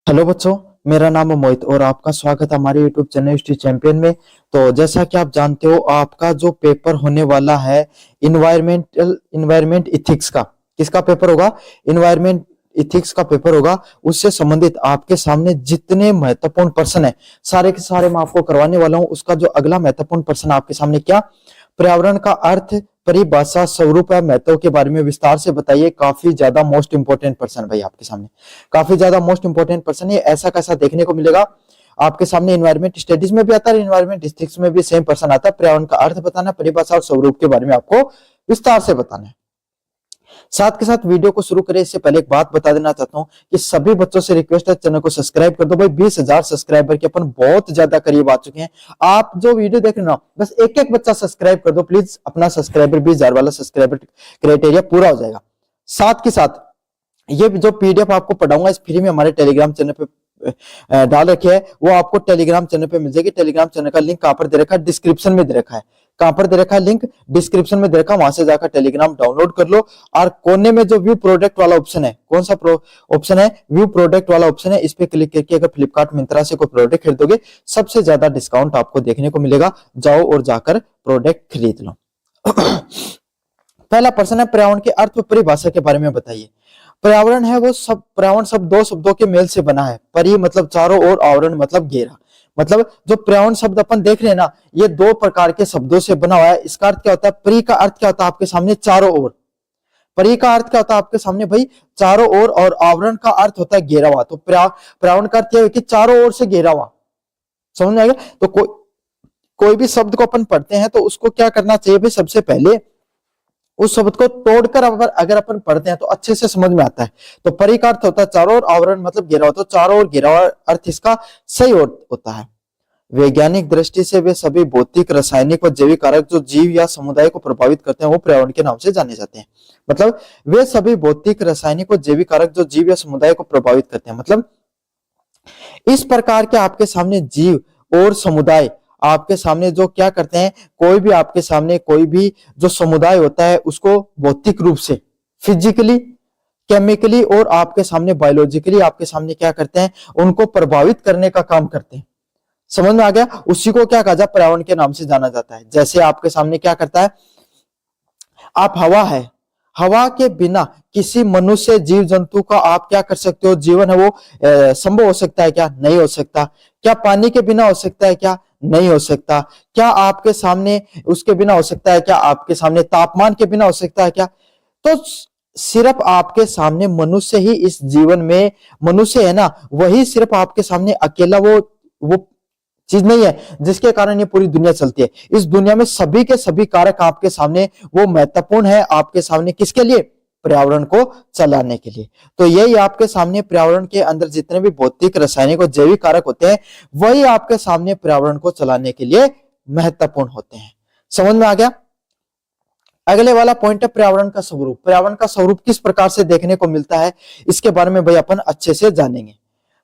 Hello बच्चों, मेरा नाम है मोहित और आपका स्वागत है हमारे यूट्यूब चैनल हिस्ट्री चैंपियन में। तो जैसा कि आप जानते हो, आपका जो पेपर होने वाला है इन्वायरमेंट इथिक्स का, किसका पेपर होगा? इन्वायरमेंट इथिक्स का पेपर होगा। उससे संबंधित आपके सामने जितने महत्वपूर्ण प्रश्न है सारे के सारे मैं आपको करवाने वाला हूं। उसका जो अगला महत्वपूर्ण प्रश्न आपके सामने, क्या पर्यावरण का अर्थ, परिभाषा, स्वरूप या महत्व के बारे में विस्तार से बताइए। काफी ज्यादा मोस्ट इंपोर्टेंट पर्सन भाई आपके सामने, काफी ज्यादा मोस्ट इंपोर्टेंट पर्सन है। ऐसा कैसा देखने को मिलेगा आपके सामने? इन्वायरमेंट स्टडीज में भी आता है, इन्वायरमेंट स्टैटिस्टिक्स में भी सेम पर्सन आता है। पर्यावरण का अर्थ बताना, परिभाषा और स्वरूप के बारे में आपको विस्तार से बताना है। साथ के साथ वीडियो को शुरू करें इससे पहले एक बात बता देना चाहता हूं कि सभी बच्चों से रिक्वेस्ट है, चैनल को सब्सक्राइब कर दो भाई। 20,000 सब्सक्राइबर के अपन बहुत ज्यादा करीब आ चुके हैं। आप जो वीडियो देख रहे हो ना, बस एक एक बच्चा सब्सक्राइब कर दो प्लीज। अपना सब्सक्राइबर 20,000 वाला सब्सक्राइबर क्राइटेरिया पूरा हो जाएगा। साथ के साथ ये जो पीडीएफ आपको पढ़ाऊंगा इस फ्री में हमारे टेलीग्राम चैनल पे डाल रखे है, वो आपको टेलीग्राम चैनल पे मिल जाएगी। टेलीग्राम चैनल का लिंक कहां पर दे रखा है? डिस्क्रिप्शन में दे रखा है। कहां पर दे रखा है लिंक? डिस्क्रिप्शन में दे रखा है। वहां से जाकर टेलीग्राम डाउनलोड कर लो। और कोने में जो व्यू प्रोडक्ट वाला ऑप्शन है, कौन सा ऑप्शन है? व्यू प्रोडक्ट वाला ऑप्शन है। इस पे क्लिक करके अगर फ्लिपकार्ट मिंत्रा से कोई प्रोडक्ट खरीदोगे, सबसे ज्यादा डिस्काउंट आपको देखने को मिलेगा। जाओ और जाकर प्रोडक्ट खरीद लो। पहला प्रश्न है, पर्यावरण के अर्थ व परिभाषा के बारे में बताइए। पर्यावरण है वो सब, पर्यावरण शब्द दो शब्दों के मेल से बना है। परि मतलब चारों ओर, आवरण मतलब घेरा। मतलब जो पर्यावरण शब्द अपन देख रहे हैं ना, ये दो प्रकार के शब्दों से बना हुआ है। इसका अर्थ क्या होता है? परि का अर्थ क्या होता है आपके सामने? चारों ओर। परि का अर्थ क्या होता है आपके सामने भाई? चारों ओर। और आवरण का अर्थ होता है घेरा हुआ। तो पर्यावरण का अर्थ यह है कि चारों ओर से घेरा हुआ। समझ में आएगा? तो कोई भी शब्द को अपन पढ़ते हैं तो उसको क्या करना चाहिए भाई? सबसे पहले उस शब्द को तोड़कर अगर अपन पढ़ते हैं तो अच्छे से समझ में आता है। तो परि का अर्थ होता है चारों ओर, आवरण मतलब घेरा हुआ। तो चारों ओर घेरा हुआ अर्थ इसका सही होता है। वैज्ञानिक दृष्टि से वे सभी भौतिक, रासायनिक व जैविक कारक जो जीव या समुदाय को प्रभावित करते हैं वो पर्यावरण के नाम से जाने जाते हैं। मतलब वे सभी भौतिक, रासायनिक व जैविक कारक जो जीव या समुदाय को प्रभावित करते हैं। मतलब इस प्रकार के आपके सामने जीव और समुदाय आपके सामने जो क्या करते हैं, कोई भी आपके सामने कोई भी जो समुदाय होता है उसको भौतिक रूप से, फिजिकली, केमिकली और आपके सामने बायोलॉजिकली आपके सामने क्या करते हैं? उनको प्रभावित करने का काम करते हैं। समझ में आ गया? उसी को क्या कहा जाए? पर्यावरण के नाम से जाना जाता है। जैसे आपके सामने क्या करता है, आप हवा है, हवा के बिना किसी मनुष्य, जीव जंतु का आप क्या कर सकते हो? जीवन है वो संभव हो सकता है क्या? नहीं हो सकता। क्या पानी के बिना हो सकता है क्या? नहीं हो सकता। क्या आपके सामने उसके बिना हो सकता है क्या? आपके सामने तापमान के बिना हो सकता है क्या? तो सिर्फ आपके सामने मनुष्य ही इस जीवन में, मनुष्य है ना, वही सिर्फ आपके सामने अकेला वो चीज नहीं है जिसके कारण ये पूरी दुनिया चलती है। इस दुनिया में सभी के सभी कारक आपके सामने वो महत्वपूर्ण है आपके सामने, किसके लिए? पर्यावरण को चलाने के लिए। तो यही आपके सामने पर्यावरण के अंदर जितने भी भौतिक, रासायनिक और जैविक कारक होते हैं, वही आपके सामने पर्यावरण को चलाने के लिए महत्वपूर्ण होते हैं। समझ में आ गया? अगले वाला पॉइंट है पर्यावरण का स्वरूप। पर्यावरण का स्वरूप किस प्रकार से देखने को मिलता है, इसके बारे में भाई अपन अच्छे से जानेंगे।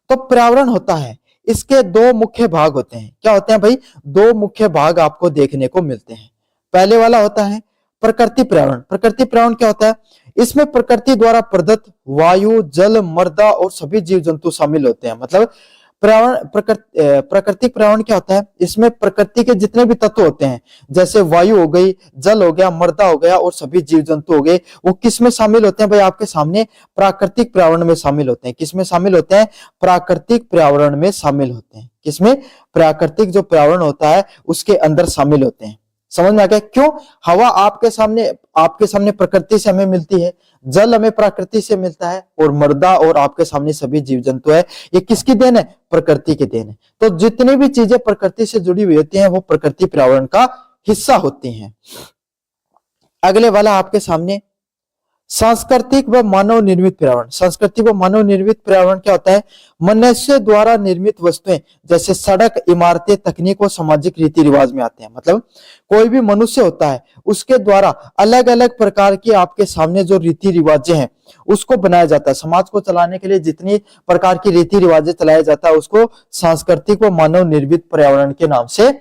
तो पर्यावरण होता है, इसके दो मुख्य भाग होते हैं। क्या होते हैं भाई? दो मुख्य भाग आपको देखने को मिलते हैं। पहले वाला होता है प्रकृति पर्यावरण। प्रकृति पर्यावरण क्या होता है? इसमें प्रकृति द्वारा प्रदत्त वायु, जल, मृदा और सभी जीव जंतु शामिल होते हैं। मतलब प्राकृतिक पर्यावरण क्या होता है? इसमें प्रकृति के जितने भी तत्व होते हैं, जैसे वायु हो गई, जल हो गया, मृदा हो गया और सभी जीव जंतु हो गए, वो किस में शामिल होते हैं भाई? आपके सामने प्राकृतिक पर्यावरण में शामिल होते हैं। किस में शामिल होते हैं? प्राकृतिक पर्यावरण में शामिल होते हैं। किसमें? प्राकृतिक जो पर्यावरण होता है उसके अंदर शामिल होते हैं। समझ में आ गया? क्यों? हवा आपके सामने प्रकृति से हमें मिलती है, जल हमें प्रकृति से मिलता है, और मृदा और आपके सामने सभी जीव जंतु है, ये किसकी देन है? प्रकृति की देन है। तो जितनी भी चीजें प्रकृति से जुड़ी हुई होती हैं वो प्रकृति पर्यावरण का हिस्सा होती हैं। अगले वाला आपके सामने सांस्कृतिक व मानव निर्मित पर्यावरण। सांस्कृतिक व मानव निर्मित पर्यावरण क्या होता है? मनुष्य द्वारा निर्मित वस्तुएं जैसे सड़क, इमारतें, तकनीक और सामाजिक रीति रिवाज में आते हैं। मतलब कोई भी मनुष्य होता है उसके द्वारा अलग अलग प्रकार की आपके सामने जो रीति रिवाजें हैं उसको बनाया जाता है। समाज को चलाने के लिए जितनी प्रकार की रीति रिवाजें चलाया जाता है उसको सांस्कृतिक व मानव निर्मित पर्यावरण के नाम से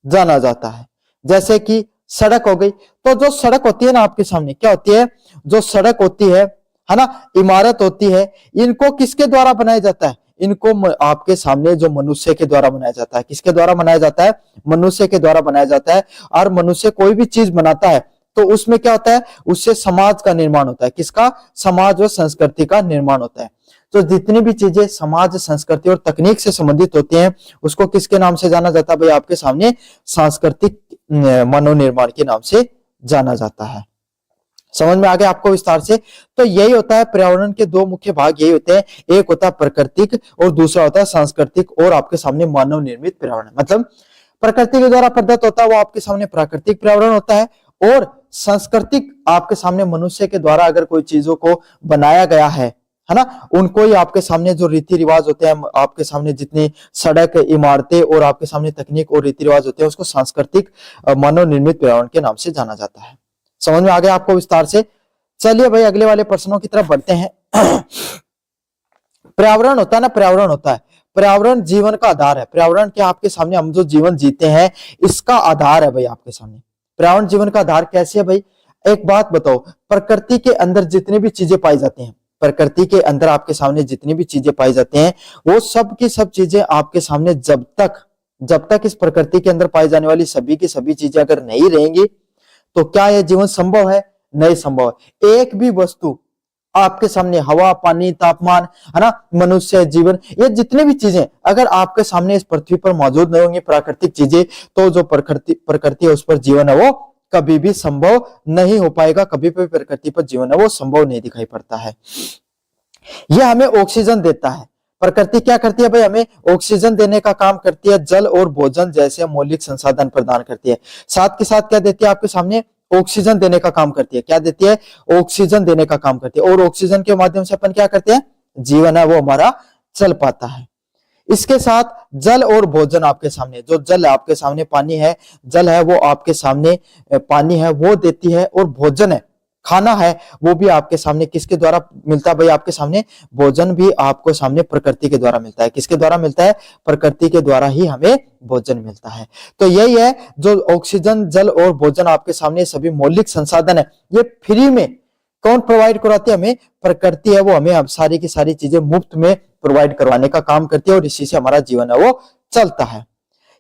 जाना जाता है। जैसे कि सड़क हो गई, तो जो सड़क होती है ना आपके सामने, क्या होती है? जो सड़क होती है ना, इमारत होती है, इनको किसके द्वारा बनाया जाता है? इनको आपके सामने जो मनुष्य के द्वारा बनाया जाता है, किसके द्वारा बनाया जाता है? मनुष्य के द्वारा बनाया जाता है। और मनुष्य कोई भी चीज बनाता है तो उसमें क्या होता है? उससे समाज का निर्माण होता है। किसका? समाज और संस्कृति का निर्माण होता है। तो जितनी भी चीजें समाज, संस्कृति और तकनीक से संबंधित होती हैं उसको किसके नाम से जाना जाता है भाई? आपके सामने सांस्कृतिक मनोनिर्माण के नाम से जाना जाता है। समझ में आ गया आपको विस्तार से? तो यही होता है पर्यावरण के दो मुख्य भाग यही होते हैं, एक होता है प्राकृतिक और दूसरा होता है सांस्कृतिक और आपके सामने मानव निर्मित पर्यावरण। मतलब प्रकृति के द्वारा प्रदत्त होता है वो आपके सामने प्राकृतिक पर्यावरण होता है, और सांस्कृतिक आपके सामने मनुष्य के द्वारा अगर कोई चीजों को बनाया गया है ना, उनको ही आपके सामने जो रीति रिवाज होते हैं, आपके सामने जितनी सड़क, इमारतें और आपके सामने तकनीक और रीति रिवाज होते हैं उसको सांस्कृतिक मानव निर्मित पर्यावरण के नाम से जाना जाता है। समझ में आ गया आपको विस्तार से? चलिए भाई अगले वाले प्रश्नों की तरफ बढ़ते हैं। पर्यावरण होता है ना, पर्यावरण होता है, पर्यावरण जीवन का आधार है। पर्यावरण के आपके सामने हम जो जीवन जीते हैं इसका आधार है भाई आपके सामने। पर्यावरण जीवन का आधार कैसे है भाई? एक बात बताओ, प्रकृति के अंदर जितनी भी चीजें पाई जाती हैं, प्रकृति के अंदर आपके सामने जितनी भी चीजें पाई जाती हैं वो सब की सब चीजें आपके सामने जब तक इस प्रकृति के अंदर पाई जाने वाली सभी की सभी चीजें अगर नहीं रहेंगी तो क्या यह जीवन संभव है? नहीं संभव है। एक भी वस्तु आपके सामने, हवा, पानी, तापमान, है ना, मनुष्य, जीवन, ये जितनी भी चीजें अगर आपके सामने इस पृथ्वी पर मौजूद नहीं होंगी प्राकृतिक चीजें, तो जो प्रकृति है उस पर जीवन है वो कभी भी संभव नहीं हो पाएगा। कभी भी प्रकृति पर जीवन है वो संभव नहीं दिखाई पड़ता है। यह हमें ऑक्सीजन देता है। प्रकृति क्या करती है भाई? हमें ऑक्सीजन देने का काम करती है, जल और भोजन जैसे मौलिक संसाधन प्रदान करती है। साथ के साथ क्या देती है आपके सामने? ऑक्सीजन देने का काम करती है। क्या देती है? ऑक्सीजन देने का काम करती है। और ऑक्सीजन के माध्यम से अपन क्या करते हैं? जीवन है वो हमारा चल पाता है। इसके साथ जल और भोजन आपके सामने, जो जल आपके सामने पानी है, जल है वो आपके सामने पानी है वो देती है, और भोजन है, खाना है, वो भी आपके सामने किसके द्वारा मिलता है भाई? आपके सामने भोजन भी आपको सामने प्रकृति के द्वारा मिलता है। किसके द्वारा मिलता है? प्रकृति के द्वारा ही हमें भोजन मिलता है। तो यही है जो ऑक्सीजन, जल और भोजन आपके सामने सभी मौलिक संसाधन है, ये फ्री में कौन प्रोवाइड करवाती है? हमें प्रकृति है वो हमें अब सारी की सारी चीजें मुफ्त में प्रोवाइड करवाने का काम करती है, और इसी से हमारा जीवन है वो चलता है।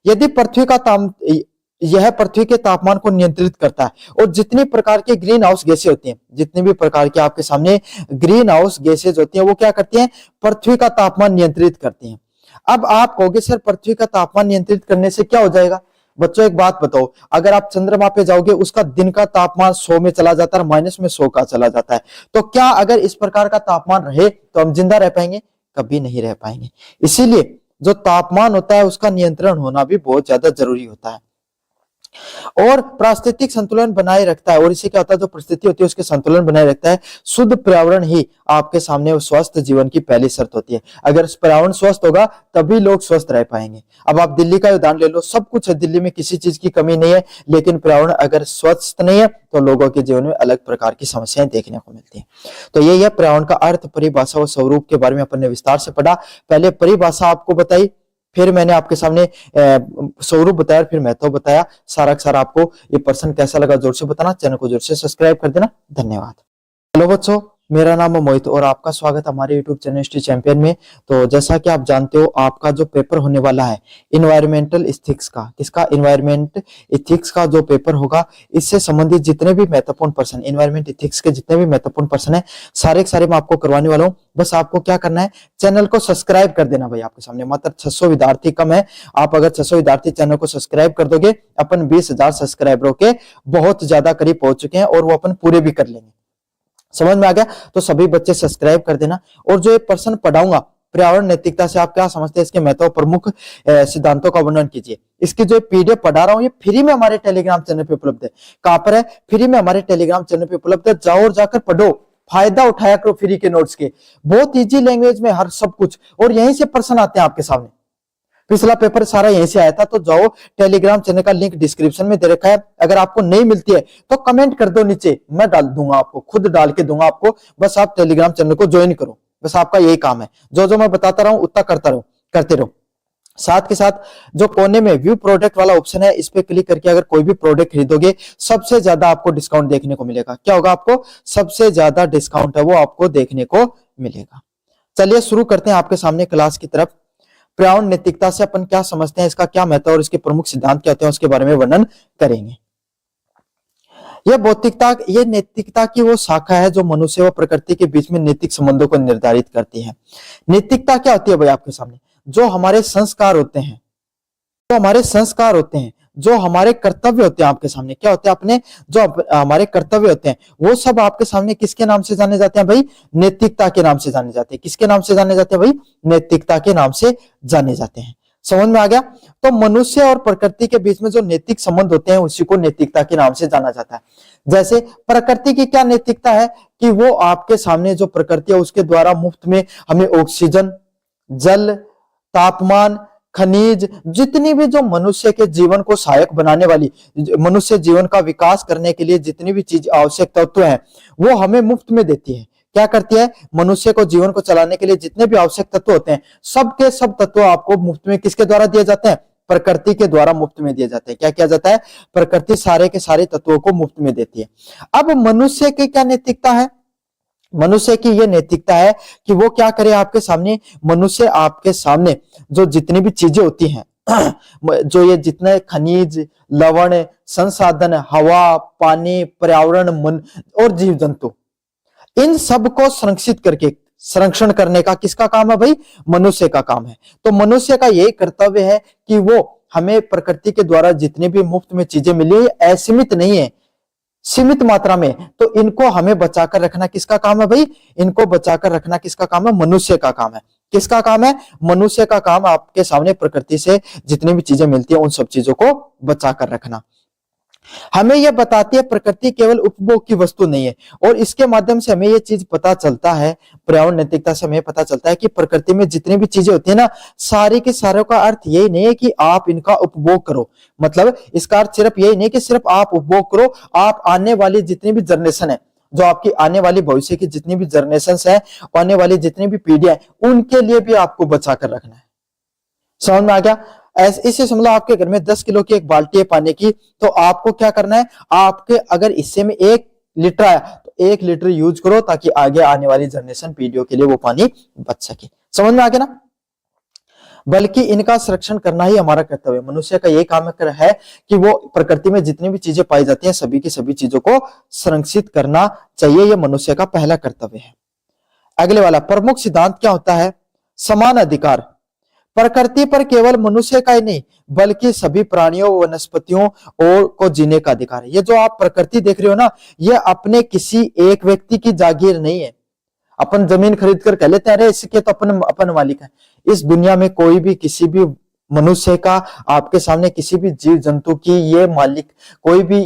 यदि यह पृथ्वी के तापमान को नियंत्रित करता है, और जितनी प्रकार के ग्रीन हाउस गैसें होती हैं, जितनी भी प्रकार के आपके सामने ग्रीन हाउस गैसेज होती हैं वो क्या करती हैं? पृथ्वी का तापमान नियंत्रित करती हैं। अब आप कहोगे सर पृथ्वी का तापमान नियंत्रित करने से क्या हो जाएगा? बच्चों एक बात बताओ, अगर आप चंद्रमा पे जाओगे उसका दिन का तापमान 100 में चला जाता है, माइनस में 100 का चला जाता है, तो क्या अगर इस प्रकार का तापमान रहे तो हम जिंदा रह पाएंगे? कभी नहीं रह पाएंगे। इसीलिए जो तापमान होता है उसका नियंत्रण होना भी बहुत ज्यादा जरूरी होता है, और पारिस्थितिक संतुलन बनाए रखता है। और इससे क्या होता है? जो परिस्थिति होती है उसके संतुलन बनाए रखता है। शुद्ध पर्यावरण ही आपके सामने स्वस्थ जीवन की पहली शर्त होती है। अगर पर्यावरण स्वस्थ होगा तभी लोग स्वस्थ रह पाएंगे। अब आप दिल्ली का उदाहरण ले लो, सब कुछ है दिल्ली में, किसी चीज की कमी नहीं है, लेकिन पर्यावरण अगर स्वस्थ नहीं है तो लोगों के जीवन में अलग प्रकार की समस्याएं देखने को मिलती हैं। तो यही है पर्यावरण का अर्थ, परिभाषा और स्वरूप के बारे में अपन ने विस्तार से पढ़ा। पहले परिभाषा आपको बताई, फिर मैंने आपके सामने स्वरूप बताया, फिर महत्व बताया। सारा सारा आपको ये प्रश्न कैसा लगा जोर से बताना, चैनल को जोर से सब्सक्राइब कर देना। धन्यवाद। हेलो बच्चों, मेरा नाम है मोहित और आपका स्वागत हमारे यूट्यूब चैनल हिस्ट्री चैंपियन में। तो जैसा कि आप जानते हो आपका जो पेपर होने वाला है इन्वायरमेंटल इथिक्स का, किसका? इन्वायरमेंट इथिक्स का जो पेपर होगा, इससे संबंधित जितने भी महत्वपूर्ण प्रश्न, इन्वायरमेंट इथिक्स के जितने भी महत्वपूर्ण प्रश्न है सारे के सारे मैं आपको करवाने वाला हूँ। बस आपको क्या करना है, चैनल को सब्सक्राइब कर देना भाई। आपके सामने मात्र 600 विद्यार्थी कम है, आप अगर 600 विद्यार्थी चैनल को सब्सक्राइब कर दोगे, अपन 20,000 सब्सक्राइबरों के बहुत ज्यादा करीब पहुंच चुके हैं और वो अपन पूरे भी कर लेंगे। समझ में आ गया? तो सभी बच्चे सब्सक्राइब कर देना। और जो ये प्रश्न पढ़ाऊंगा पर्यावरण नैतिकता से आप क्या समझते हैं, इसके महत्व प्रमुख सिद्धांतों का वर्णन कीजिए। इसकी जो पीडीएफ पढ़ा रहा हूं ये फ्री में हमारे टेलीग्राम चैनल पे उपलब्ध है। कहां पर है? फ्री में हमारे टेलीग्राम चैनल पे उपलब्ध है। जाओ और जाकर पढ़ो, फायदा उठाया करो फ्री के नोट्स के, बहुत इजी लैंग्वेज में हर सब कुछ, और यहीं से प्रश्न आते हैं आपके सामने। पिछला पेपर सारा यहीं से आया था। तो जाओ, टेलीग्राम चैनल का लिंक डिस्क्रिप्शन में दे रखा है। अगर आपको नहीं मिलती है तो कमेंट कर दो नीचे, मैं डाल दूंगा आपको, खुद डाल के दूंगा आपको। बस आप टेलीग्राम चैनल को ज्वाइन करो, बस आपका यही काम है। जो जो मैं बताता रहा हूं उतना करते रहो। साथ के साथ जो कोने में व्यू प्रोडक्ट वाला ऑप्शन है, इस पे क्लिक करके अगर कोई भी प्रोडक्ट खरीदोगे सबसे ज्यादा आपको डिस्काउंट देखने को मिलेगा। क्या होगा? आपको सबसे ज्यादा डिस्काउंट है वो आपको देखने को मिलेगा। चलिए शुरू करते हैं आपके सामने क्लास की तरफ। पर्यावरण नैतिकता से अपन क्या समझते हैं, इसका क्या महत्व और इसके प्रमुख सिद्धांत क्या होते हैं, उसके बारे में वर्णन करेंगे। यह नैतिकता की वो शाखा है जो मनुष्य व प्रकृति के बीच में नैतिक संबंधों को निर्धारित करती है। नैतिकता क्या होती है भाई आपके सामने? जो हमारे संस्कार होते हैं, जो हमारे कर्तव्य होते हैं, आपके सामने क्या होते हैं, अपने जो हमारे कर्तव्य होते हैं, वो सब आपके सामने किसके नाम से जाने जाते हैं भाई? नैतिकता के नाम से जाने जाते हैं। किसके नाम से जाने जाते हैं भाई? नैतिकता के नाम से जाने जाते हैं। समझ में आ गया? तो मनुष्य और प्रकृति के बीच में जो नैतिक संबंध होते हैं उसी को नैतिकता के नाम से जाना जाता है। जैसे प्रकृति की क्या नैतिकता है कि वो आपके सामने जो प्रकृति है उसके द्वारा मुफ्त में हमें ऑक्सीजन, जल, तापमान, खनिज, जितनी भी जो मनुष्य के जीवन को सहायक बनाने वाली, मनुष्य जीवन का विकास करने के लिए जितनी भी चीज आवश्यक तत्व हैं वो हमें मुफ्त में देती है। क्या करती है? मनुष्य को जीवन को चलाने के लिए जितने भी आवश्यक तत्व होते हैं सब के सब तत्व आपको मुफ्त में किसके द्वारा दिए जाते हैं? प्रकृति के द्वारा मुफ्त में दिए जाते हैं। क्या किया जाता है? प्रकृति सारे के सारे तत्वों को मुफ्त में देती है। अब मनुष्य की क्या नैतिकता है? मनुष्य की यह नैतिकता है कि वो क्या करे आपके सामने? मनुष्य आपके सामने जो जितनी भी चीजें होती हैं जो ये जितने खनिज, लवण, संसाधन, हवा, पानी, पर्यावरण, मन और जीव जंतु, इन सब को संरक्षण करने का किसका काम है भाई? मनुष्य का काम है। तो मनुष्य का यही कर्तव्य है कि वो हमें प्रकृति के द्वारा जितने भी मुफ्त में चीजें मिली है, असीमित नहीं है, सीमित मात्रा में, तो इनको हमें बचाकर रखना किसका काम है भाई? इनको बचाकर रखना किसका काम है? मनुष्य का काम है। किसका काम है? मनुष्य का काम आपके सामने प्रकृति से जितनी भी चीजें मिलती है उन सब चीजों को बचाकर रखना। हमें यह बताती है प्रकृति केवल उपभोग की वस्तु नहीं है, और इसके माध्यम से हमें यह चीज पता चलता है, पर्यावरण नैतिकता से हमें पता चलता है कि प्रकृति में जितनी भी चीजें होती है ना, सारी के सारों का अर्थ यही नहीं है कि आप इनका उपभोग करो। मतलब इसका अर्थ सिर्फ यही नहीं कि सिर्फ आप उपभोग करो, आप आने वाली जितनी भी जनरेशन है, जो आपकी आने वाली भविष्य की जितनी भी जनरेशन है, आने वाली जितनी भी पीढ़ियां हैं, उनके लिए भी आपको बचा कर रखना है। समझ में आ गया? इसे समझ लो, आपके घर में 10 किलो की एक बाल्टी है पानी की, तो आपको क्या करना है? आपके अगर इससे में 1 लीटर आया तो 1 लीटर यूज करो ताकि आगे आने वाली जनरेशन पीढ़ियों के लिए वो पानी बच सके। समझ में आ गया ना? बल्कि इनका संरक्षण करना ही हमारा कर्तव्य है। मनुष्य का यही काम है कि वो प्रकृति में जितनी भी चीजें पाई जाती हैं सभी की सभी चीजों को संरक्षित करना चाहिए। यह मनुष्य का पहला कर्तव्य है। अगले वाला प्रमुख सिद्धांत क्या होता है? समान अधिकार। प्रकृति पर केवल मनुष्य का ही नहीं बल्कि सभी प्राणियों, वनस्पतियों और को जीने का अधिकार है। ये जो आप प्रकृति देख रहे हो ना, ये अपने किसी एक व्यक्ति की जागीर नहीं है। अपन जमीन खरीद कर कह लेते हैं अरे इसके तो अपन मालिक है। इस दुनिया में कोई भी किसी भी मनुष्य का, आपके सामने किसी भी जीव जंतु की ये मालिक, कोई भी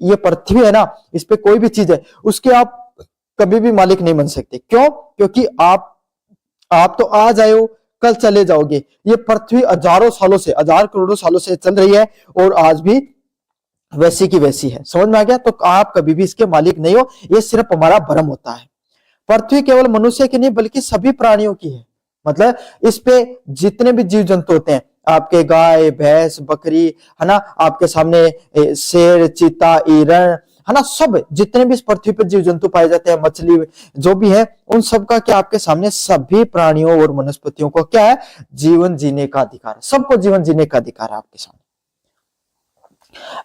ये पृथ्वी है ना, इस पे कोई भी चीज है उसके आप कभी भी मालिक नहीं बन सकते। क्यों? क्योंकि आप तो आज आए हो, कल चले जाओगे। ये पृथ्वी हजारों सालों से, 1000 करोड़ों सालों से चल रही है और आज भी वैसी की वैसी है। समझ में आ गया? तो आप कभी भी इसके मालिक नहीं हो, ये सिर्फ हमारा भ्रम होता है। पृथ्वी केवल मनुष्य की नहीं बल्कि सभी प्राणियों की है। मतलब इस पे जितने भी जीव जंतु होते हैं, आपके गाय, भैंस, बकरी, है ना, आपके सामने शेर, चीता, हिरण, है ना, सब जितने भी इस पृथ्वी पर जीव जंतु पाए जाते हैं, मछली जो भी है, उन सब का क्या आपके सामने सभी प्राणियों और वनस्पतियों को क्या है? जीवन जीने का अधिकार है। सबको जीवन जीने का अधिकार है आपके सामने।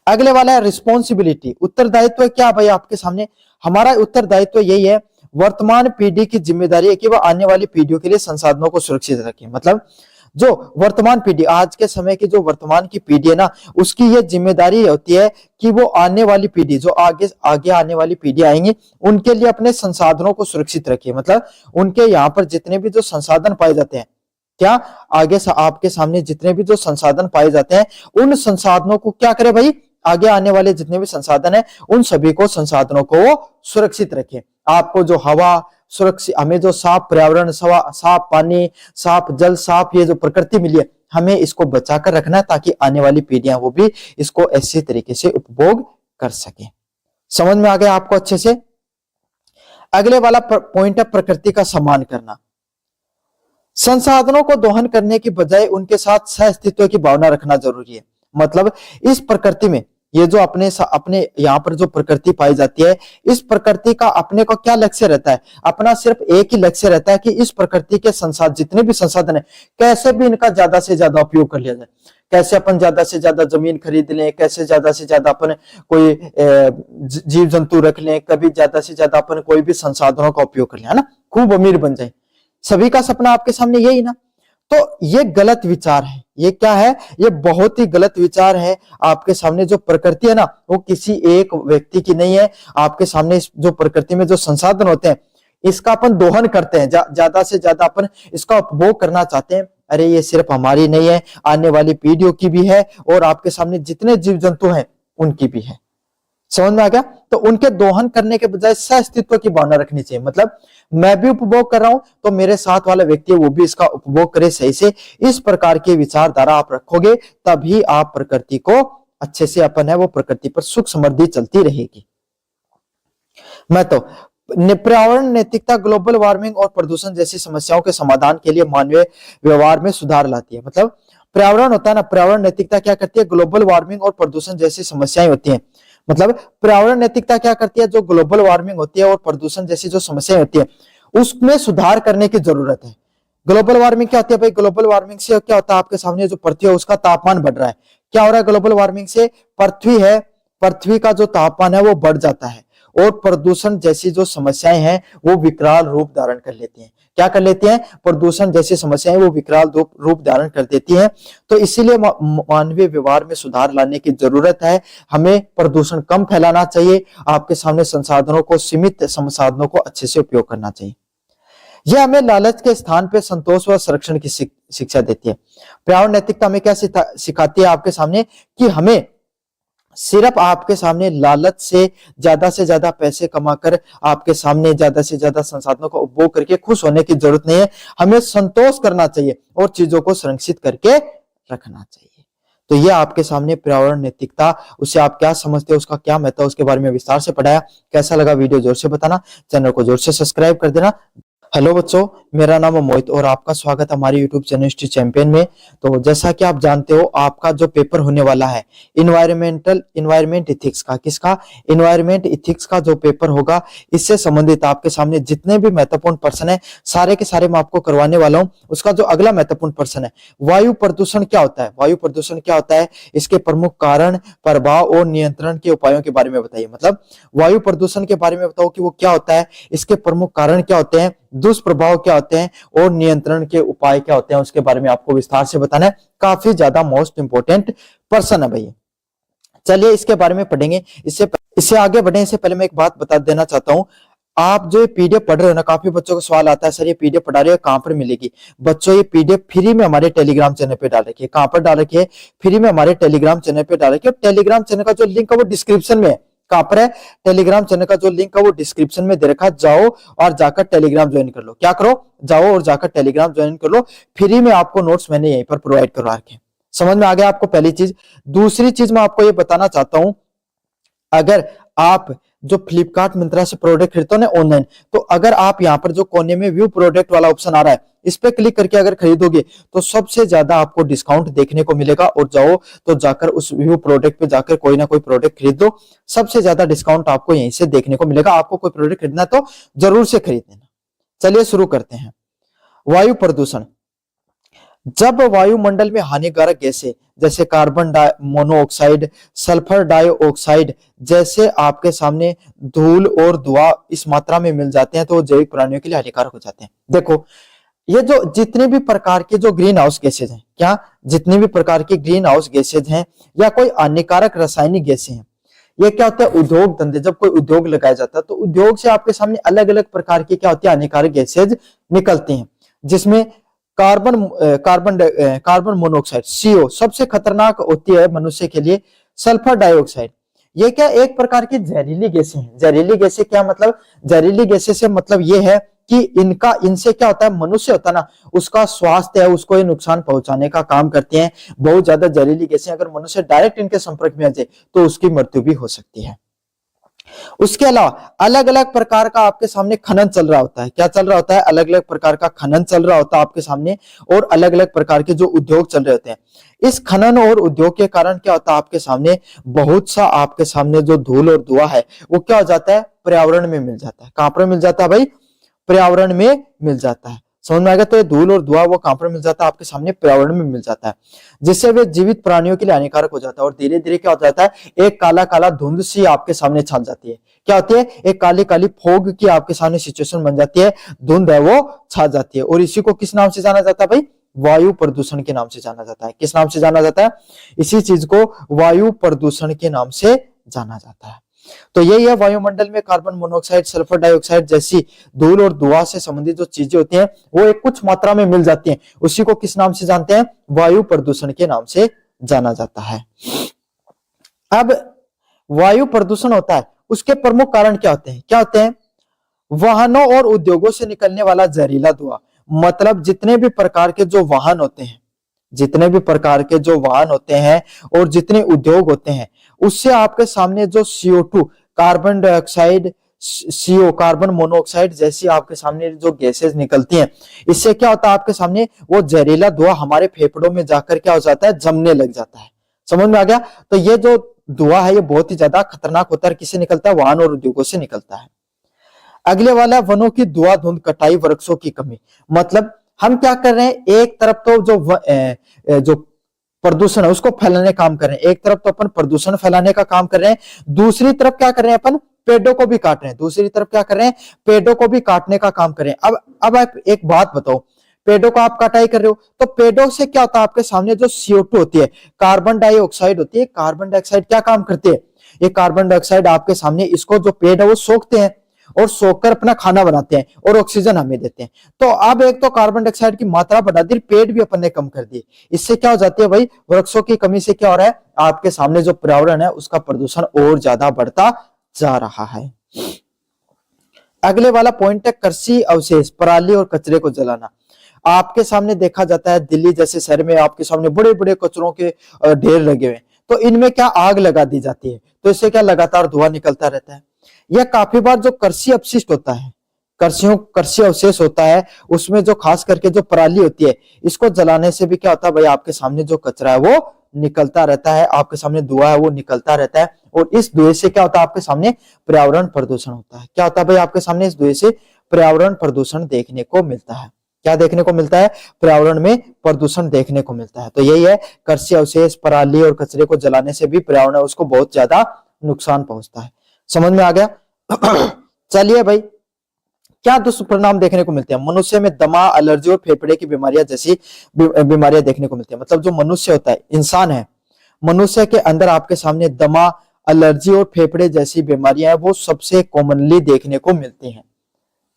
अगले वाला है रिस्पॉन्सिबिलिटी, उत्तरदायित्व। क्या भाई आपके सामने? हमारा उत्तरदायित्व यही है, वर्तमान पीढ़ी की जिम्मेदारी है कि वह आने वाली पीढ़ियों के लिए संसाधनों को सुरक्षित रखे। मतलब जो वर्तमान पीढ़ी, आज के समय की जो वर्तमान की पीढ़ी है ना, उसकी ये जिम्मेदारी होती है कि वो आने वाली पीढ़ी, जो आगे आने वाली पीढ़ी आएंगी, उनके लिए अपने संसाधनों को सुरक्षित रखे। मतलब उनके यहाँ पर जितने भी जो संसाधन पाए जाते हैं, क्या आगे आपके सामने जितने भी जो संसाधन पाए जाते हैं, उन संसाधनों को क्या करे भाई? आगे आने वाले जितने भी संसाधन है उन सभी को, संसाधनों को सुरक्षित रखें। आपको जो हवा सुरक्षित, हमें जो साफ पर्यावरण, साफ पानी, साफ जल, साफ ये जो प्रकृति मिली है, हमें इसको बचाकर रखना है ताकि आने वाली पीढ़ियां वो भी इसको ऐसे तरीके से उपभोग कर सके। समझ में आ गया आपको अच्छे से? अगले वाला पॉइंट है प्रकृति का सम्मान करना। संसाधनों को दोहन करने की बजाय उनके साथ सह अस्तित्व की भावना रखना जरूरी है। मतलब इस प्रकृति में ये जो अपने यहाँ पर जो प्रकृति पाई जाती है, इस प्रकृति का अपने को क्या लक्ष्य रहता है? अपना सिर्फ एक ही लक्ष्य रहता है कि इस प्रकृति के संसाधन, जितने भी संसाधन है, कैसे भी इनका ज्यादा से ज्यादा उपयोग कर लिया जाए। कैसे अपन ज्यादा से ज्यादा जमीन खरीद लें, कैसे ज्यादा से ज्यादा अपन कोई जीव जंतु रख लें, कभी ज्यादा से ज्यादा अपन कोई भी संसाधनों का उपयोग कर लें, है ना, खूब अमीर बन जाए। सभी का सपना आपके सामने यही ना। तो ये गलत विचार है। ये क्या है? ये बहुत ही गलत विचार है। आपके सामने जो प्रकृति है ना, वो किसी एक व्यक्ति की नहीं है। आपके सामने जो प्रकृति में जो संसाधन होते हैं, इसका अपन दोहन करते हैं, ज्यादा से ज्यादा अपन इसका उपभोग करना चाहते हैं। अरे ये सिर्फ हमारी नहीं है, आने वाली पीढ़ियों की भी है, और आपके सामने जितने जीव जंतु हैं उनकी भी है। समझ में आ गया? तो उनके दोहन करने के बजाय सह अस्तित्व की भावना रखनी चाहिए। मतलब मैं भी उपभोग कर रहा हूं तो मेरे साथ वाला व्यक्ति है वो भी इसका उपभोग करे सही से। इस प्रकार की विचारधारा आप रखोगे तभी आप प्रकृति को अच्छे से, अपन है वो प्रकृति पर सुख समृद्धि चलती रहेगी। मैं तो पर्यावरण नैतिकता ग्लोबल वार्मिंग और प्रदूषण जैसी समस्याओं के समाधान के लिए मानवीय व्यवहार में सुधार लाती है। मतलब पर्यावरण होता है ना, पर्यावरण नैतिकता क्या करती है? ग्लोबल वार्मिंग और प्रदूषण जैसी समस्याएं होती हैं। मतलब पर्यावरण नैतिकता क्या करती है? जो ग्लोबल वार्मिंग होती है और प्रदूषण जैसी जो समस्याएं होती है उसमें सुधार करने की जरूरत है। ग्लोबल वार्मिंग क्या होती है भाई? ग्लोबल वार्मिंग से क्या होता है? आपके सामने जो पृथ्वी है उसका तापमान बढ़ रहा है। क्या हो रहा है ग्लोबल वार्मिंग से? पृथ्वी का जो तापमान है वो बढ़ जाता है, और प्रदूषण जैसी जो समस्याएं हैं वो विकराल रूप धारण कर लेती हैं। क्या कर लेती हैं? प्रदूषण जैसी समस्याएं वो विकराल रूप धारण कर देती हैं। तो इसीलिए मानवीय व्यवहार में सुधार लाने की जरूरत है। हमें प्रदूषण कम फैलाना चाहिए। आपके सामने संसाधनों को, सीमित संसाधनों को अच्छे से उपयोग करना चाहिए। यह हमें लालच के स्थान पर संतोष व संरक्षण की शिक्षा देती है। पर्यावरण नैतिकता हमें क्या सिखाती है आपके सामने? कि हमें सिर्फ आपके सामने लालच से ज्यादा पैसे कमाकर आपके सामने ज्यादा से ज्यादा संसाधनों का उपभोग करके खुश होने की जरूरत नहीं है। हमें संतोष करना चाहिए और चीजों को संरक्षित करके रखना चाहिए। तो ये आपके सामने पर्यावरण नैतिकता, उसे आप क्या समझते हो, उसका क्या महत्व है, उसके बारे में विस्तार से पढ़ाया। कैसा लगा वीडियो जोर से बताना, चैनल को जोर से सब्सक्राइब कर देना। हेलो बच्चों, मेरा नाम है मोहित और आपका स्वागत है हमारे यूट्यूब चैनल हिस्ट्री चैंपियन में। तो जैसा कि आप जानते हो, आपका जो पेपर होने वाला है इन्वायरमेंट इथिक्स का, किसका? इन्वायरमेंट इथिक्स का जो पेपर होगा, इससे संबंधित आपके सामने जितने भी महत्वपूर्ण प्रश्न है सारे के सारे मैं आपको करवाने वाला हूं। उसका जो अगला महत्वपूर्ण प्रश्न है, वायु प्रदूषण क्या होता है? वायु प्रदूषण क्या होता है, इसके प्रमुख कारण, प्रभाव और नियंत्रण के उपायों के बारे में बताइए। मतलब वायु प्रदूषण के बारे में बताओ कि वो क्या होता है, इसके प्रमुख कारण क्या होते हैं, दुष्प्रभाव क्या होते हैं और नियंत्रण के उपाय क्या होते हैं, उसके बारे में आपको विस्तार से बताना है। काफी ज्यादा मोस्ट इंपोर्टेंट पर्सन है भैया। चलिए इसके बारे में पढ़ेंगे। इससे आगे बढ़े इससे पहले मैं एक बात बता देना चाहता हूं। आप जो पीडीएफ पढ़ रहे हो ना, काफी बच्चों को सवाल आता है सर ये पीडीएफ पढ़ा रहे हो कहां पर मिलेगी? बच्चों ये पीडीएफ फ्री में हमारे टेलीग्राम चैनल पे डाल रखी है। कहां पर डाल रखी है? फ्री में हमारे टेलीग्राम चैनल पे डाल रखी है। टेलीग्राम चैनल का जो लिंक है वो डिस्क्रिप्शन में है। कहां पर है? टेलीग्राम चैनल का जो लिंक है वो डिस्क्रिप्शन में दे रखा है। जाओ और जाकर टेलीग्राम ज्वाइन कर लो। क्या करो? जाओ और जाकर टेलीग्राम ज्वाइन कर लो। फ्री में आपको नोट्स मैंने यहीं पर प्रोवाइड करवा रखे हैं। समझ में आ गया आपको? पहली चीज। दूसरी चीज मैं आपको ये बताना चाहता हूं, अगर आप जो फ्लिपकार्ट मिंत्रा से प्रोडक्ट खरीदते हो ना ऑनलाइन, तो अगर आप यहाँ पर जो कोने में व्यू प्रोडक्ट वाला ऑप्शन आ रहा है, इस पे क्लिक करके अगर खरीदोगे तो सबसे ज्यादा आपको डिस्काउंट देखने को मिलेगा। और जाओ तो जाकर उस व्यू प्रोडक्ट पे जाकर कोई ना कोई प्रोडक्ट खरीद दो, सबसे ज्यादा डिस्काउंट आपको यहीं से देखने को मिलेगा। आपको कोई प्रोडक्ट खरीदना तो जरूर से खरीद लेना। चलिए शुरू करते हैं। वायु प्रदूषण। जब वायुमंडल में हानिकारक गैसें जैसे कार्बन मोनोऑक्साइड, सल्फर डाइऑक्साइड जैसे आपके सामने धूल और धुआं इस मात्रा में मिल जाते हैं तो जैविक प्राणियों के लिए हानिकारक हो जाते हैं। देखो ये जो जितने भी प्रकार के जो ग्रीन हाउस गैसेज हैं, क्या जितने भी प्रकार के ग्रीन हाउस गैसेज हैं या कोई हानिकारक रासायनिक गैसें हैं, ये क्या होता है? उद्योग धंधे, जब कोई उद्योग लगाया जाता है तो उद्योग से आपके सामने अलग अलग प्रकार की क्या होती है? हानिकारक गैसेज निकलती हैं, जिसमें कार्बन मोनोऑक्साइड CO सबसे खतरनाक होती है मनुष्य के लिए। सल्फर डाइऑक्साइड, ये क्या एक प्रकार की जहरीली गैसें हैं। जहरीली गैसें क्या मतलब? जहरीली गैसें से मतलब ये है कि इनसे क्या होता है, मनुष्य होता है ना, उसका स्वास्थ्य है उसको ये नुकसान पहुंचाने का काम करते हैं। बहुत ज्यादा जहरीली गैसें अगर मनुष्य डायरेक्ट इनके संपर्क में आ जाए तो उसकी मृत्यु भी हो सकती है। उसके अलावा अलग अलग प्रकार का आपके सामने खनन चल रहा होता है। क्या चल रहा होता है? अलग अलग प्रकार का खनन चल रहा होता है आपके सामने, और अलग अलग प्रकार के जो उद्योग चल रहे होते हैं। इस खनन और उद्योग के कारण क्या होता है आपके सामने, बहुत सा आपके सामने जो धूल और धुआं है वो क्या हो जाता है, पर्यावरण में मिल जाता है। कहां पर मिल जाता है भाई? पर्यावरण में मिल जाता है। समझ में आ गया? तो ये धूल और धुआं वो कहां पर मिल जाता है? आपके सामने पर्यावरण में मिल जाता है, जिससे वे जीवित प्राणियों के लिए हानिकारक हो जाता है। और धीरे धीरे क्या हो जाता है, एक काला काला धुंध सी आपके सामने छा जाती है। क्या होती है? एक काली काली फोग की आपके सामने सिचुएशन बन जाती है, धुंध है वो छा जाती है। और इसी को किस नाम से जाना जाता है भाई? वायु प्रदूषण के नाम से जाना जाता है। किस नाम से जाना जाता है? इसी चीज को वायु प्रदूषण के नाम से जाना जाता है। तो यही है, वायुमंडल में कार्बन मोनोऑक्साइड, सल्फर डाइऑक्साइड जैसी धूल और धुआं से संबंधित जो चीजें होती हैं वो एक कुछ मात्रा में मिल जाती हैं, उसी को किस नाम से जानते हैं? वायु प्रदूषण के नाम से जाना जाता है। अब वायु प्रदूषण होता है, उसके प्रमुख कारण क्या होते हैं? क्या होते हैं? वाहनों और उद्योगों से निकलने वाला जहरीला धुआं। मतलब जितने भी प्रकार के जो वाहन होते हैं, जितने भी प्रकार के जो वाहन होते हैं और जितने उद्योग होते हैं, उससे आपके सामने जो CO2, carbon dioxide, CO, carbon monoxide जैसी आपके सामने जो गैसेस निकलती हैं, इससे क्या होता है आपके सामने, वो जहरीला धुआं हमारे फेफड़ों में जाकर क्या हो जाता है, जमने लग जाता है। समझ में आ गया? तो ये जो धुआं है ये बहुत ही ज्यादा खतरनाक होता है। किससे निकलता है? वाहन और उद्योगों से निकलता है। अगले वाला, वनों की धुआं धुंध कटाई, वृक्षों की कमी। मतलब हम क्या कर रहे हैं, एक तरफ तो जो प्रदूषण है उसको फैलाने का काम कर रहे हैं, एक तरफ तो अपन प्रदूषण फैलाने का काम कर रहे हैं, दूसरी तरफ क्या कर रहे हैं अपन, पेड़ों को भी काट रहे हैं। दूसरी तरफ क्या कर रहे हैं, पेड़ों को भी काटने का काम कर रहे हैं। अब आप एक बात बताओ, पेड़ों को आप कटाई कर रहे हो तो पेड़ों से क्या होता है आपके सामने, जो CO2 होती है, कार्बन डाइऑक्साइड होती है, कार्बन डाइऑक्साइड क्या काम करती है, ये कार्बन डाइऑक्साइड आपके सामने, इसको जो पेड़ है वो सोखते हैं और सोखकर अपना खाना बनाते हैं और ऑक्सीजन हमें देते हैं। तो अब एक तो कार्बन डाइऑक्साइड की मात्रा बढ़ा दी, पेड़ भी अपन ने कम कर दिए। इससे क्या हो जाती है भाई, वृक्षों की कमी से क्या हो रहा है, आपके सामने जो पर्यावरण है उसका प्रदूषण और ज्यादा बढ़ता जा रहा है। अगले वाला पॉइंट है कृषि अवशेष, पराली और कचरे को जलाना। आपके सामने देखा जाता है दिल्ली जैसे शहर में आपके सामने बड़े बड़े कचरों के ढेर लगे हुए हैं, तो इनमें क्या आग लगा दी जाती है, तो इससे क्या लगातार धुआं निकलता रहता है। यह काफी बार जो कृषि अपशिष्ट होता है, कृषि अवशेष होता है, उसमें जो खास करके जो पराली होती है, इसको जलाने से भी क्या होता है भाई, आपके सामने जो कचरा है वो निकलता रहता है, आपके सामने धुआं है वो निकलता रहता है। और इस धुएं से क्या होता है आपके सामने, पर्यावरण प्रदूषण होता है। क्या होता है भाई आपके सामने, इस धुएं से पर्यावरण प्रदूषण देखने को मिलता है। क्या देखने को मिलता है, पर्यावरण में प्रदूषण देखने को मिलता है। तो यही है, कृषि अवशेष, पराली और कचरे को जलाने से भी पर्यावरण उसको बहुत ज्यादा नुकसान पहुंचता है। समझ में आ गया? चलिए भाई, क्या दुष्परिणाम देखने को मिलते हैं? मनुष्य में दमा, एलर्जी और फेफड़े की बीमारियां जैसी बीमारियां देखने को मिलती है। मतलब जो मनुष्य होता है, इंसान है, मनुष्य के अंदर आपके सामने दमा, एलर्जी और फेफड़े जैसी बीमारियां हैं वो सबसे कॉमनली देखने को मिलती हैं।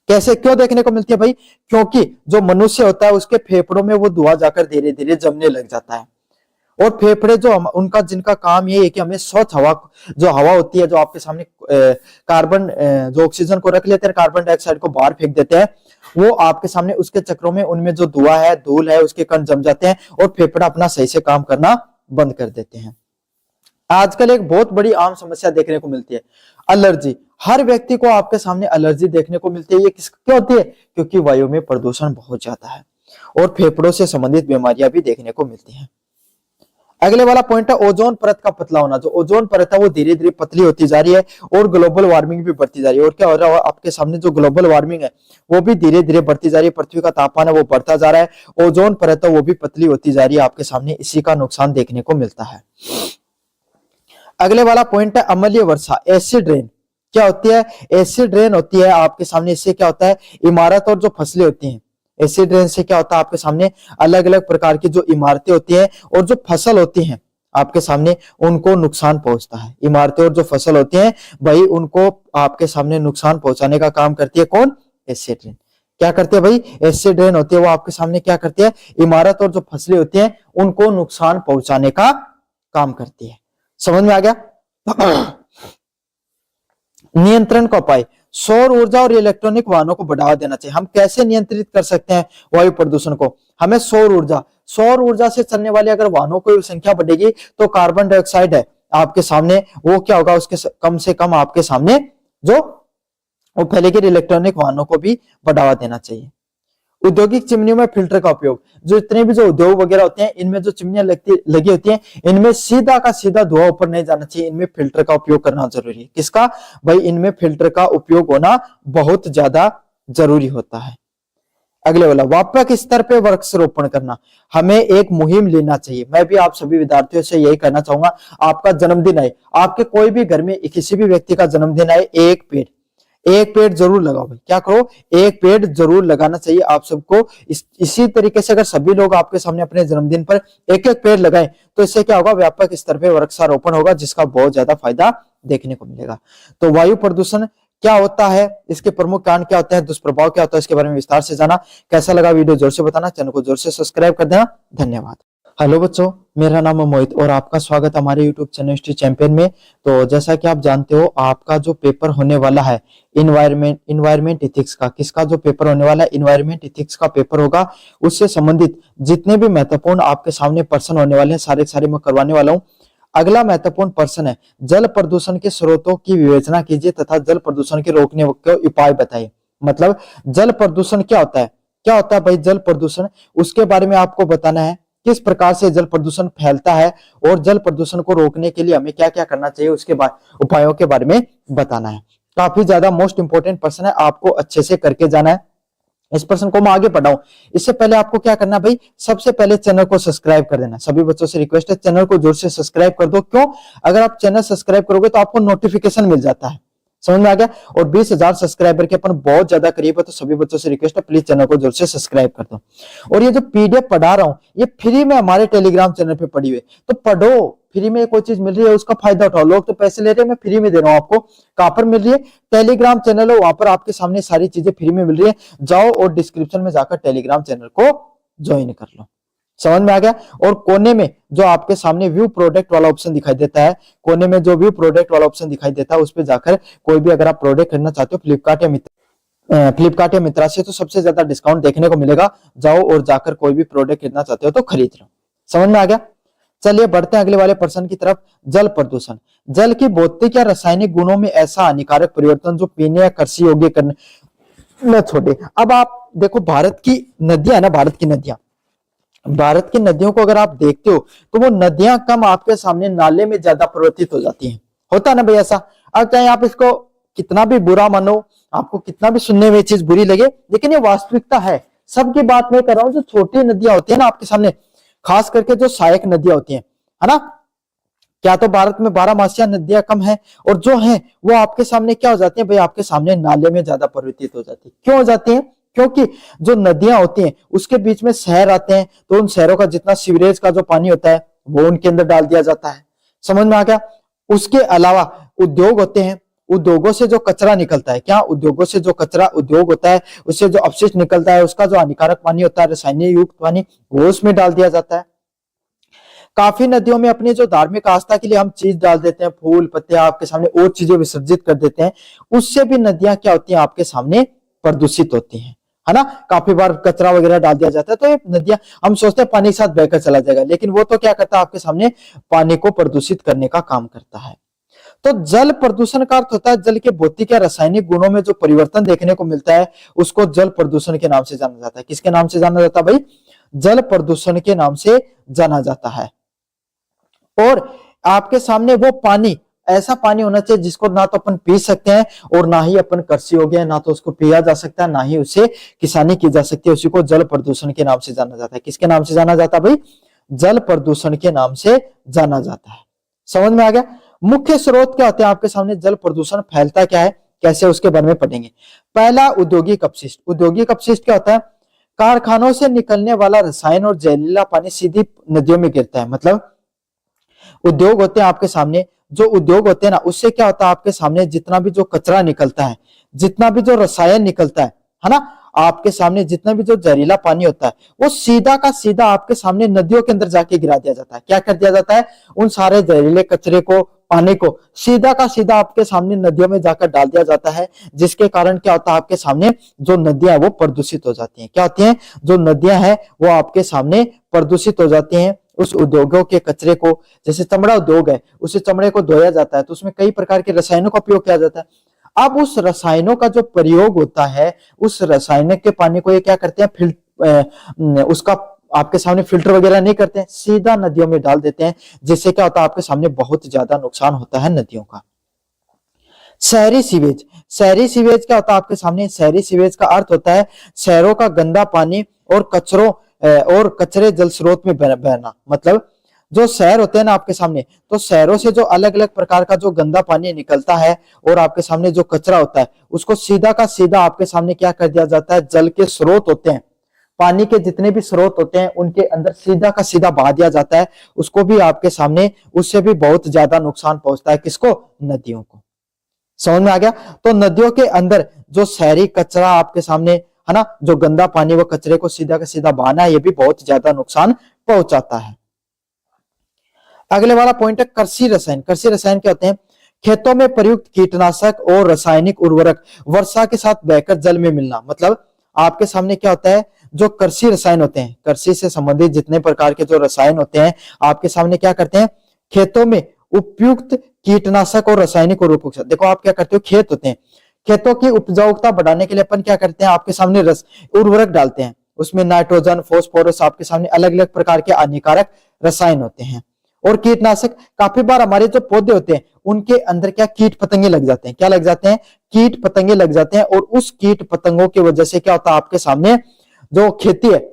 कैसे, क्यों देखने को मिलती है भाई? क्योंकि जो मनुष्य होता है उसके फेफड़ों में वो धुआं जाकर धीरे धीरे जमने लग जाता है। और फेफड़े जो उनका, जिनका काम ये है कि हमें स्वच्छ हवा, जो हवा होती है, जो आपके सामने कार्बन, जो ऑक्सीजन को रख लेते हैं, कार्बन डाइऑक्साइड को बाहर फेंक देते हैं, वो आपके सामने उसके चक्रों में उनमें जो धुआं है, धूल है, उसके कण जम जाते हैं और फेफड़ा अपना सही से काम करना बंद कर देते हैं। आजकल एक बहुत बड़ी आम समस्या देखने को मिलती है, एलर्जी। हर व्यक्ति को आपके सामने एलर्जी देखने को मिलती है। ये क्यों होती है? क्योंकि वायु में प्रदूषण बहुत ज्यादा है और फेफड़ों से संबंधित बीमारियां भी देखने को मिलती हैं। अगले वाला पॉइंट है ओजोन परत का पतला होना। जो ओजोन परत है वो धीरे धीरे पतली होती जा रही है और ग्लोबल वार्मिंग भी बढ़ती जा रही है। और क्या हो रहा है आपके सामने, जो ग्लोबल वार्मिंग है वो भी धीरे धीरे बढ़ती जा रही है। पृथ्वी का तापमान है वो बढ़ता जा रहा है, ओजोन परत है वो भी पतली होती जा रही है आपके सामने, इसी का नुकसान देखने को मिलता है। अगले वाला पॉइंट है अम्लीय वर्षा, एसिड रेन। क्या होती है? एसिड रेन होती है आपके सामने। इससे क्या होता है, इमारत और जो फसलें होती हैं, एसिड रेन से क्या होता है आपके सामने, अलग अलग प्रकार की जो इमारतें होती हैं और जो फसल होती हैं आपके सामने, उनको नुकसान पहुंचता है। इमारतें और जो फसल होती हैं भाई, उनको आपके सामने नुकसान पहुंचाने का काम करती है कौन? Acid rain. क्या करती है भाई? एसिड रेन होती है वो आपके सामने क्या करती है, इमारत और जो फसलें होती हैं उनको नुकसान पहुंचाने का काम करती है। समझ में आ गया? नियंत्रण का उपाय, सौर ऊर्जा और इलेक्ट्रॉनिक वाहनों को बढ़ावा देना चाहिए। हम कैसे नियंत्रित कर सकते हैं वायु प्रदूषण को? हमें सौर ऊर्जा से चलने वाले अगर वाहनों की संख्या बढ़ेगी तो कार्बन डाइऑक्साइड है आपके सामने वो क्या होगा, उसके कम से कम आपके सामने जो वो फैलेगी, इलेक्ट्रॉनिक वाहनों को भी बढ़ावा देना चाहिए। औद्योगिक चिमनियों में फिल्टर का उपयोग, जो इतने भी जो उद्योग वगैरह होते हैं इनमें जो चिमनियां लगी होती हैं, इनमें सीधा का सीधा धुआं ऊपर नहीं जाना चाहिए, इनमें फिल्टर का उपयोग करना जरूरी है। किसका भाई, इनमें फिल्टर का उपयोग होना बहुत ज्यादा जरूरी होता है। अगले वाला, व्यापक स्तर पे वृक्षारोपण करना, हमें एक मुहिम लेना चाहिए। मैं भी आप सभी विद्यार्थियों से यही कहना चाहूंगा, आपका जन्मदिन है, आपके कोई भी घर में किसी भी व्यक्ति का जन्मदिन है, एक पेड़ जरूर लगाओ भाई, क्या करो, एक पेड़ जरूर लगाना चाहिए आप सबको। इसी तरीके से अगर सभी लोग आपके सामने अपने जन्मदिन पर एक एक पेड़ लगाएं तो इससे क्या होगा, व्यापक स्तर पे वृक्षारोपण होगा, जिसका बहुत ज्यादा फायदा देखने को मिलेगा। तो वायु प्रदूषण क्या होता है, इसके प्रमुख कारण क्या होते हैं, दुष्प्रभाव क्या होता है, इसके बारे में विस्तार से जाना। कैसा लगा वीडियो जोर से बताना, चैनल को जोर से सब्सक्राइब कर देना। धन्यवाद। हेलो बच्चों, मेरा नाम है मोहित और आपका स्वागत हमारे यूट्यूब चैनल हिस्ट्री चैंपियन में। तो जैसा कि आप जानते हो, आपका जो पेपर होने वाला है इन्वायरमेंट इथिक्स का, किसका जो पेपर होने वाला है, इन्वायरमेंट इथिक्स का पेपर होगा। उससे संबंधित जितने भी महत्वपूर्ण आपके सामने प्रश्न होने वाले हैं, सारे मैं करवाने वाला हूँ। अगला महत्वपूर्ण प्रश्न है, जल प्रदूषण के स्रोतों की विवेचना कीजिए तथा जल प्रदूषण के रोकने के उपाय बताइए। मतलब जल प्रदूषण क्या होता है भाई, जल प्रदूषण, उसके बारे में आपको बताना है, किस प्रकार से जल प्रदूषण फैलता है और जल प्रदूषण को रोकने के लिए हमें क्या क्या करना चाहिए, उसके बाद उपायों के बारे में बताना है। काफी ज्यादा मोस्ट इंपोर्टेंट प्रश्न है, आपको अच्छे से करके जाना है। इस प्रश्न को मैं आगे पढ़ाऊं इससे पहले आपको क्या करना है भाई, सबसे पहले चैनल को सब्सक्राइब कर देना। सभी बच्चों से रिक्वेस्ट है, चैनल को जोर से सब्सक्राइब कर दो। क्यों, अगर आप चैनल सब्सक्राइब करोगे तो आपको नोटिफिकेशन मिल जाता है, समझ में आ गया। और 20,000 सब्सक्राइबर के अपन बहुत ज्यादा करीब है, तो सभी बच्चों से रिक्वेस्ट है, प्लीज चैनल को जोर से सब्सक्राइब कर दो। और ये जो पीडीएफ पढ़ा रहा हूं, ये फ्री में हमारे टेलीग्राम चैनल पे पड़ी हुई, तो पढ़ो, फ्री में कोई चीज मिल रही है उसका फायदा उठाओ। लोग तो पैसे ले रहे हैं, मैं फ्री में दे रहा हूं आपको। कहां पर मिल रही है, टेलीग्राम चैनल है, वहां पर आपके सामने सारी चीजें फ्री में मिल रही है। जाओ और डिस्क्रिप्शन में जाकर टेलीग्राम चैनल को ज्वाइन कर लो, समझ में आ गया। और कोने में जो आपके सामने व्यू प्रोडक्ट वाला ऑप्शन दिखाई देता है, कोने में जो व्यू प्रोडक्ट वाला ऑप्शन दिखाई देता है, उस पर जाकर कोई भी अगर आप प्रोडक्ट खरीदना चाहते हो फ्लिपकार्ट या मित्रा से, तो सबसे ज्यादा डिस्काउंट देखने को मिलेगा। जाओ और जाकर कोई भी प्रोडक्ट खरीदना चाहते हो तो खरीद लो, समझ में आ गया। चलिए बढ़ते हैं अगले वाले प्रश्न की तरफ। जल प्रदूषण, जल की भौतिक या रासायनिक गुणों में ऐसा हानिकारक परिवर्तन जो पीने या कृषि योग्य करने न छोड़े। अब आप देखो, भारत की नदियां ना, भारत की नदियों को अगर आप देखते हो तो वो नदियां कम आपके सामने नाले में ज्यादा परिवर्तित हो जाती हैं। होता है ना भाई ऐसा। अब चाहे आप इसको कितना भी बुरा मानो, आपको कितना भी सुनने में चीज बुरी लगे, लेकिन ये वास्तविकता है। सबकी बात मैं कर रहा हूं, जो छोटी नदियां होती है ना आपके सामने, खास करके जो सहायक नदियां होती हैं, है ना, क्या तो भारत में 12 नदियां कम है, और जो है वो आपके सामने क्या हो जाती है भाई, आपके सामने नाले में ज्यादा परिवर्तित हो जाती है। क्यों हो जाती है, क्योंकि जो नदियां होती हैं उसके बीच में शहर आते हैं, तो उन शहरों का जितना सीवरेज का जो पानी होता है वो उनके अंदर डाल दिया जाता है, समझ में आ गया। उसके अलावा उद्योग होते हैं, उद्योगों से जो कचरा निकलता है, क्या उद्योगों से जो कचरा उद्योग होता है उससे जो अपशिष्ट निकलता है, उसका जो हानिकारक पानी होता है, रसायनिक युक्त पानी, वो उसमें डाल दिया जाता है। काफी नदियों में अपनी जो धार्मिक आस्था के लिए हम चीज डाल देते हैं, फूल पत्ते आपके सामने और चीजें विसर्जित कर देते हैं, उससे भी नदियां क्या होती हैं आपके सामने प्रदूषित होती हैं, है ना। काफी बार कचरा वगैरह डाल दिया जाता है, तो ये नदियां, हम सोचते हैं पानी के साथ बहकर चला जाएगा, लेकिन वो तो क्या करता है, आपके सामने पानी को प्रदूषित करने का काम करता है। तो जल प्रदूषण का अर्थ होता है जल के भौतिक या रासायनिक गुणों में जो परिवर्तन देखने को मिलता है, उसको जल प्रदूषण के नाम से जाना जाता है। किसके नाम से जाना जाता है भाई, जल प्रदूषण के नाम से जाना जाता है। और आपके सामने वो पानी, ऐसा पानी होना चाहिए जिसको ना तो अपन पी सकते हैं और ना ही अपन कृषि योग्य है, ना तो उसको पिया जा सकता है, ना ही उसे किसानी की जा सकती है। उसी को जल प्रदूषण के नाम से जाना जाता है। किसके नाम से जाना जाता है भाई, जल प्रदूषण के नाम से जाना जाता है, समझ में आ गया। मुख्य स्रोत क्या होते हैं आपके सामने, जल प्रदूषण फैलता क्या है, कैसे, उसके बारे में पढ़ेंगे। पहला, औद्योगिक अपशिष्ट। औद्योगिक अपशिष्ट क्या होता है, कारखानों से निकलने वाला रसायन और जहरीला पानी सीधी नदियों में गिरता है। मतलब उद्योग होते हैं आपके सामने, जो उद्योग होते हैं ना, उससे क्या होता है आपके सामने जितना भी जो कचरा निकलता है, जितना भी जो रसायन निकलता है ना, आपके सामने जितना भी जो जहरीला पानी होता है, वो सीधा का सीधा आपके सामने नदियों के अंदर जाके गिरा दिया जाता है। क्या कर दिया जाता है, उन सारे जहरीले कचरे को, पानी को सीधा का सीधा आपके सामने नदियों में जाकर डाल दिया जाता है, जिसके कारण क्या होता है आपके सामने जो नदियां वो प्रदूषित हो जाती हैं। क्या होती हैं, जो नदियां हैं वो आपके सामने प्रदूषित हो जाती हैं। उस उद्योगों के कचरे को, जैसे चमड़ा उद्योग है, उस चमड़े को धोया जाता है तो उसमें कई प्रकार के रसायनों का उपयोग किया जाता है। अब उस रसायनों का जो प्रयोग होता है, उस रासायनिक के पानी को ये क्या करते हैं, उसका आपके सामने फिल्टर वगैरह नहीं करते हैं, सीधा नदियों में डाल देते हैं, जिससे क्या होता है आपके सामने बहुत ज्यादा नुकसान होता है नदियों का। शहरी सीवेज, शहरी सीवेज क्या होता है आपके सामने, शहरी सीवेज का अर्थ होता है शहरों का गंदा पानी और कचरों और कचरे जल स्रोत में बहना। मतलब जो शहर होते हैं ना आपके सामने, तो शहरों से जो अलग अलग प्रकार का जो गंदा पानी निकलता है और आपके सामने जो कचरा होता है, उसको सीधा का सीधा आपके सामने क्या कर दिया जाता है, जल के स्रोत होते हैं, पानी के जितने भी स्रोत होते हैं उनके अंदर सीधा का सीधा बहा दिया जाता है। उसको भी आपके सामने, उससे भी बहुत ज्यादा नुकसान पहुंचता है, किसको, नदियों को। समझ में आ गया। तो नदियों के अंदर जो शहरी कचरा आपके सामने है ना, जो गंदा पानी वो कचरे को सीधा का सीधा बहाना है, ये भी बहुत ज्यादा नुकसान पहुंचाता है। अगले वाला पॉइंट है कृषि रसायन। कृषि रसायन क्या होते हैं, खेतों में प्रयुक्त कीटनाशक और रासायनिक उर्वरक वर्षा के साथ बहकर जल में मिलना। मतलब आपके सामने क्या होता है, जो कृषि रसायन होते हैं, कृषि से संबंधित जितने प्रकार के जो रसायन होते हैं, आपके सामने क्या करते हैं, खेतों में उपयुक्त कीटनाशक और रासायनिक उर्वरक। देखो आप क्या करते हो, खेत होते हैं, खेतों की उपजाऊता बढ़ाने के लिए अपन क्या करते हैं, आपके सामने उर्वरक डालते हैं, उसमें नाइट्रोजन, फास्फोरस, आपके सामने अलग अलग प्रकार के हानिकारक रसायन होते हैं। और कीटनाशक, काफी बार हमारे जो पौधे होते हैं उनके अंदर क्या कीट पतंगे लग जाते हैं, क्या लग जाते हैं, कीट पतंगे लग जाते हैं, और उस कीट पतंगों की वजह से क्या होता है आपके सामने जो खेती है,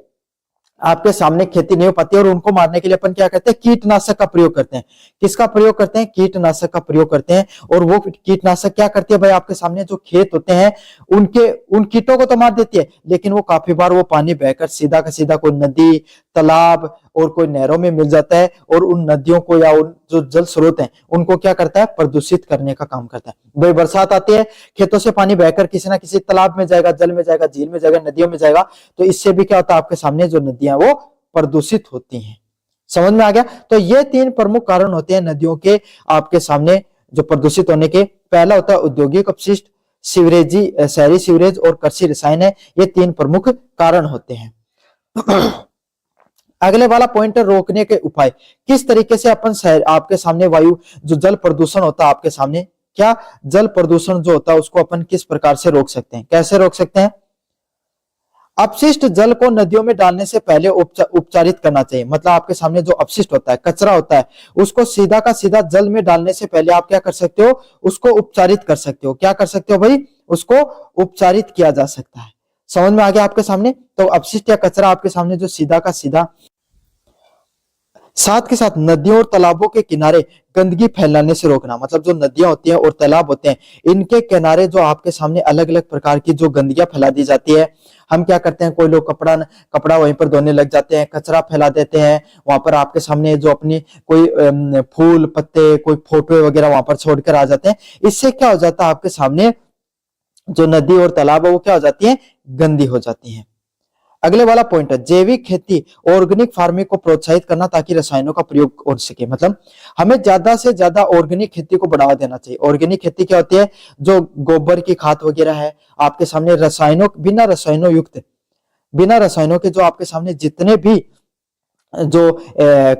आपके सामने खेती नहीं हो पाती, और उनको मारने के लिए अपन क्या करते हैं, कीटनाशक का प्रयोग करते हैं। किसका प्रयोग करते हैं, कीटनाशक का प्रयोग करते हैं। और वो कीटनाशक क्या करती है भाई, आपके सामने जो खेत होते हैं उन कीटों को तो मार देती है, लेकिन वो काफी बार वो पानी बहकर सीधा का सीधा कोई नदी, तालाब और कोई नहरों में मिल जाता है, और उन नदियों को या उन जो जल स्रोत हैं उनको क्या करता है, प्रदूषित करने का काम करता है। भाई बरसात आती है, खेतों से पानी बहकर किसी ना किसी तालाब में जाएगा, जल में जाएगा, झील में जाएगा, नदियों में जाएगा, तो इससे भी क्या होता है आपके सामने जो नदियां वो प्रदूषित होती हैं। समझ में आ गया। तो ये तीन प्रमुख कारण होते हैं नदियों के आपके सामने जो प्रदूषित होने के। पहला होता है औद्योगिक अपशिष्ट, सीवरेजी, शहरी सीवरेज और कृषि रसायन है, ये तीन प्रमुख कारण होते हैं। अगले वाला पॉइंट है रोकने के उपाय। किस तरीके से अपन आपके सामने वायु जो जल प्रदूषण होता है आपके सामने, क्या जल प्रदूषण जो होता है उसको अपन किस प्रकार से रोक सकते हैं, कैसे रोक सकते हैं। अपशिष्ट जल को नदियों में डालने से पहले उपचारित करना चाहिए। मतलब आपके सामने जो अपशिष्ट होता है, कचरा होता है, उसको सीधा का सीधा जल में डालने से पहले आप क्या कर सकते हो, उसको उपचारित कर सकते हो। क्या कर सकते हो भाई, उसको उपचारित किया जा सकता है। समझ में आ गया आपके सामने। तो अपशिष्ट या कचरा आपके सामने जो सीधा का सीधा, साथ के साथ नदियों और तालाबों के किनारे गंदगी फैलाने से रोकना। मतलब जो नदियां होती हैं और तालाब होते हैं, इनके किनारे जो आपके सामने अलग अलग प्रकार की जो गंदगियां फैला दी जाती है, हम क्या करते हैं, कोई लोग कपड़ा वहीं पर धोने लग जाते हैं, कचरा फैला देते हैं वहां पर, आपके सामने जो अपनी कोई फूल पत्ते, कोई फोटो वगैरह वहां पर छोड़कर आ जाते हैं। इससे क्या हो जाता है आपके सामने जो नदी और तालाब है वो क्या हो जाती है, गंदी हो जाती है। अगले वाला पॉइंट है जैविक खेती, ऑर्गेनिक फार्मिंग को प्रोत्साहित करना ताकि रसायनों का प्रयोग हो सके। मतलब हमें ज्यादा से ज्यादा ऑर्गेनिक खेती को बढ़ावा देना चाहिए। ऑर्गेनिक खेती क्या होती है, जो गोबर की खाद वगैरह है आपके सामने, बिना रसायनों के जो आपके सामने जितने भी जो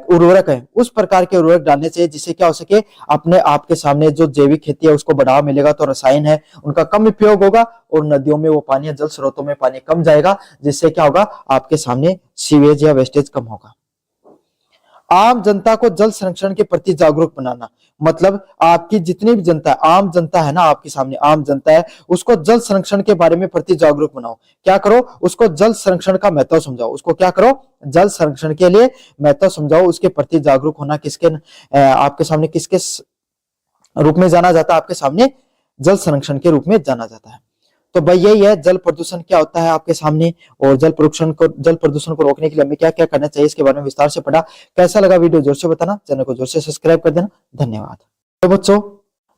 उर्वरक है उस प्रकार के उर्वरक डालने चाहिए, जिससे क्या हो सके, अपने आपके सामने जो जैविक खेती है उसको बढ़ावा मिलेगा। तो रसायन है उनका कम उपयोग होगा और नदियों में वो पानी, जल स्रोतों में पानी कम जाएगा, जिससे क्या होगा आपके सामने सीवेज या वेस्टेज कम होगा। आम जनता को जल संरक्षण के प्रति जागरूक बनाना। मतलब आपकी जितनी भी जनता है, आम जनता है ना आपके सामने, आम जनता है, उसको जल संरक्षण के बारे में प्रति जागरूक बनाओ। क्या करो, उसको जल संरक्षण का महत्व समझाओ। उसको क्या करो, जल संरक्षण के लिए महत्व समझाओ। उसके प्रति जागरूक होना आपके सामने किसके रूप में जाना जाता है, आपके सामने जल संरक्षण के रूप में जाना जाता है। तो भाई यही है जल प्रदूषण क्या होता है आपके सामने, और जल प्रदूषण को रोकने के लिए हमें क्या क्या करना चाहिए इसके बारे में विस्तार से पढ़ा। कैसा लगा वीडियो जोर से बताना, चैनल को जोर से सब्सक्राइब कर देना। धन्यवाद। तो बच्चों,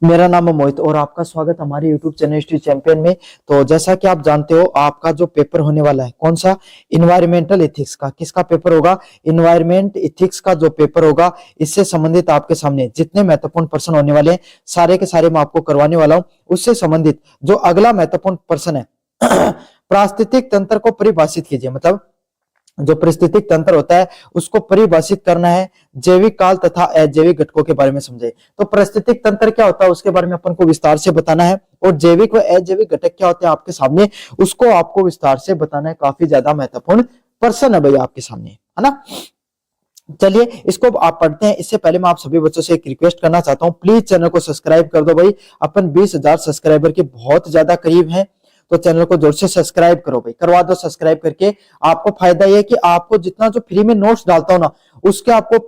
मेरा नाम है मोहित और आपका स्वागत हमारे YouTube चैनल हिस्ट्री चैंपियन में। तो जैसा कि आप जानते हो, आपका जो पेपर होने वाला है, कौन सा, इन्वायरमेंटल एथिक्स का। किसका पेपर होगा, इन्वायरमेंट एथिक्स का जो पेपर होगा, इससे संबंधित आपके सामने जितने महत्वपूर्ण प्रश्न होने वाले हैं सारे के सारे मैं आपको करवाने वाला हूं। उससे संबंधित जो अगला महत्वपूर्ण प्रश्न है पारिस्थितिक तंत्र को परिभाषित कीजिए। मतलब जो पारिस्थितिक तंत्र होता है उसको परिभाषित करना है, जैविक काल तथा अजैविक घटकों के बारे में समझे। तो पारिस्थितिक तंत्र क्या होता है उसके बारे में अपन को विस्तार से बताना है, और जैविक व अजैविक घटक क्या होते हैं आपके सामने उसको आपको विस्तार से बताना है। काफी ज्यादा महत्वपूर्ण प्रश्न है भाई आपके सामने, है ना। चलिए इसको आप पढ़ते हैं। इससे पहले मैं आप सभी बच्चों से एक रिक्वेस्ट करना चाहता हूं, प्लीज चैनल को सब्सक्राइब कर दो भाई। अपन 20,000 सब्सक्राइबर के बहुत ज्यादा करीब हैं, तो चैनल को जोर से सब्सक्राइब करो भाई, करवा दो सब्सक्राइब करके। आपको फायदा यह है कि आपको जितना जो फ्री में नोट्स डालता हूं ना उसके आपको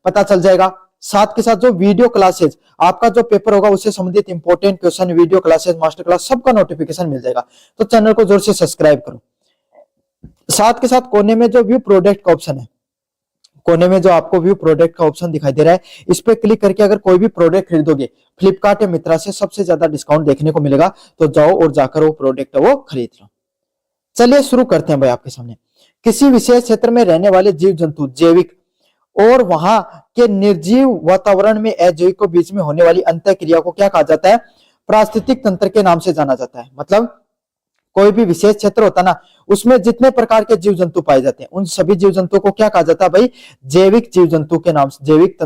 पता चल जाएगा। साथ के साथ जो वीडियो क्लासेज आपका जो पेपर होगा उससे संबंधित important question, video classes, master class सबका नोटिफिकेशन मिल जाएगा। तो चैनल को जोर से सब्सक्राइब करो। साथ के साथ कोने में जो व्यू प्रोडक्ट का ऑप्शन है, कोने में जो आपको व्यू प्रोडक्ट का ऑप्शन दिखाई दे रहा है, इस पे क्लिक करके अगर कोई भी प्रोडक्ट खरीदोगे फ्लिपकार्ट या मित्रा से सबसे ज्यादा डिस्काउंट देखने को मिलेगा, तो जाओ और जाकर वो प्रोडक्ट वो खरीद लो। चलिए शुरू करते हैं भाई आपके सामने। किसी विशेष क्षेत्र में रहने वाले जीव जंतु जैविक और वहां के निर्जीव वातावरण में अजैविक के बीच में होने वाली अंतर क्रिया को क्या कहा जाता है? पारिस्थितिक तंत्र के नाम से जाना जाता है। मतलब कोई भी विशेष क्षेत्र होता है ना उसमें जितने प्रकार के जीव जंतु पाए जाते हैं उन सभी जीव जंतुओं को क्या कहा जाता है भाई? जैविक जीव जंतु के नाम से, जैविक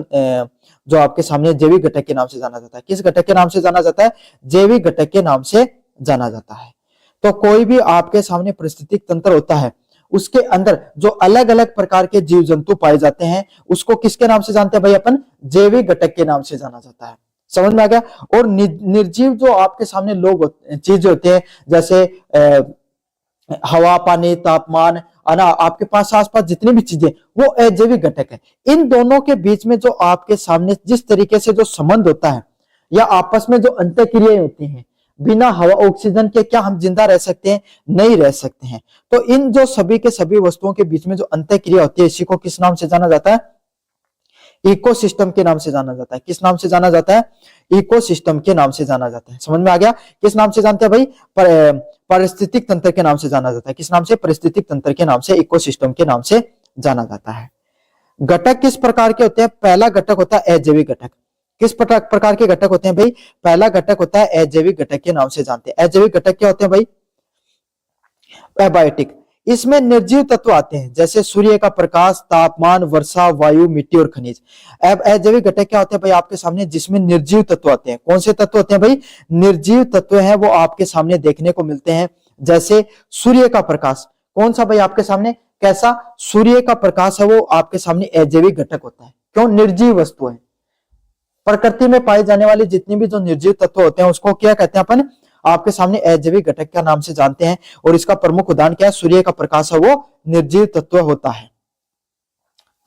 जो आपके सामने जैविक घटक के नाम से जाना जाता है। किस घटक के नाम से जाना जाता है? जैविक घटक के नाम से जाना जाता है। तो कोई भी आपके सामने पारिस्थितिक तंत्र होता है उसके अंदर जो अलग अलग प्रकार के जीव जंतु पाए जाते हैं उसको किसके नाम से जानते हैं भाई? अपन जैविक घटक के नाम से जाना जाता है। समझ में आ गया। और निर्जीव जो आपके सामने लोग चीजें होते हैं जैसे हवा, पानी, तापमान, है आपके पास आसपास जितनी भी चीजें वो अजैविक घटक है। इन दोनों के बीच में जो आपके सामने जिस तरीके से जो संबंध होता है या आपस में जो अंतःक्रियाएं होती हैं, बिना हवा ऑक्सीजन के क्या हम जिंदा रह सकते हैं? नहीं रह सकते हैं। तो इन जो सभी के सभी वस्तुओं के बीच में जो अंतःक्रिया होती है इसी को किस नाम से जाना जाता है? इकोसिस्टम के नाम से जाना जाता है। किस नाम से जाना जाता है? इकोसिस्टम के नाम से जाना जाता है। समझ में आ गया। किस नाम से जानते हैं भाई? पारिस्थितिक तंत्र के नाम से जाना जाता है। किस नाम से? पारिस्थितिक तंत्र के नाम से, इकोसिस्टम के नाम से जाना जाता है। घटक किस प्रकार के होते हैं? पहला घटक होता है अजैविक घटक। किस प्रकार के घटक होते हैं भाई? पहला घटक होता है अजैविक घटक के नाम से जानते हैं। अजैविक घटक क्या होते हैं भाई? एबायोटिक। इसमें निर्जीव तत्व आते हैं जैसे सूर्य का प्रकाश, तापमान, वर्षा, वायु, मिट्टी और खनिज। अब अजैविक घटक क्या होते हैं भाई आपके सामने? जिसमें निर्जीव तत्व आते हैं। कौन से तत्व होते हैं भाई? निर्जीव तत्व हैं वो आपके सामने देखने को मिलते हैं। जैसे सूर्य का प्रकाश, कौन सा भाई आपके सामने? कैसा? सूर्य का प्रकाश है वो आपके सामने अजैविक घटक होता है। क्यों? निर्जीव वस्तु है। प्रकृति में पाए जाने वाले जितने भी जो निर्जीव तत्व होते हैं उसको क्या कहते हैं अपन? आपके सामने अजैविक घटक का नाम से जानते हैं। और इसका प्रमुख उदाहरण क्या है? सूर्य का प्रकाश है वो निर्जीव तत्व होता है।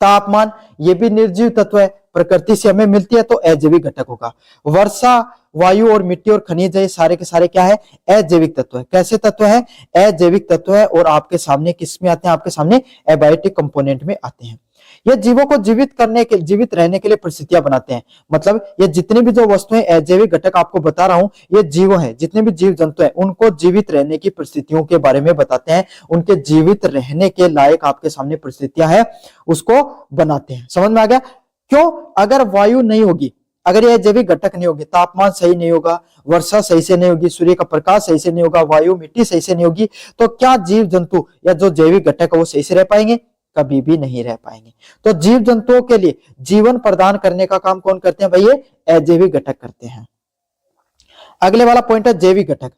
तापमान ये भी निर्जीव तत्व है, प्रकृति से हमें मिलती है तो अजैविक घटक होगा। वर्षा, वायु और मिट्टी और खनिज है सारे के सारे क्या है? अजैविक तत्व है। कैसे तत्व है? अजैविक तत्व है। और आपके सामने किस में आते हैं? आपके सामने एबायोटिक कंपोनेंट में आते हैं। ये जीवों को जीवित रहने के लिए परिस्थितियां बनाते हैं। मतलब ये जितनी भी जो वस्तुएं अजैविक घटक आपको बता रहा हूं ये जीव हैं, जितने भी जीव जंतु हैं उनको जीवित रहने की परिस्थितियों के बारे में बताते हैं। उनके जीवित रहने के लायक आपके सामने परिस्थितियां हैं उसको बनाते हैं। समझ में आ गया। क्यों? अगर वायु नहीं होगी, अगर ये जैविक घटक नहीं होगी, तापमान सही नहीं होगा, वर्षा सही से नहीं होगी, सूर्य का प्रकाश सही से नहीं होगा, वायु मिट्टी सही से नहीं होगी, तो क्या जीव जंतु या जो जैविक घटक है वो सही से रह पाएंगे? कभी भी नहीं रह पाएंगे। तो जीव जंतुओं के लिए जीवन प्रदान करने का काम कौन करते हैं भाई? ये अजैविक घटक करते हैं। अगले वाला पॉइंट है जैविक घटक।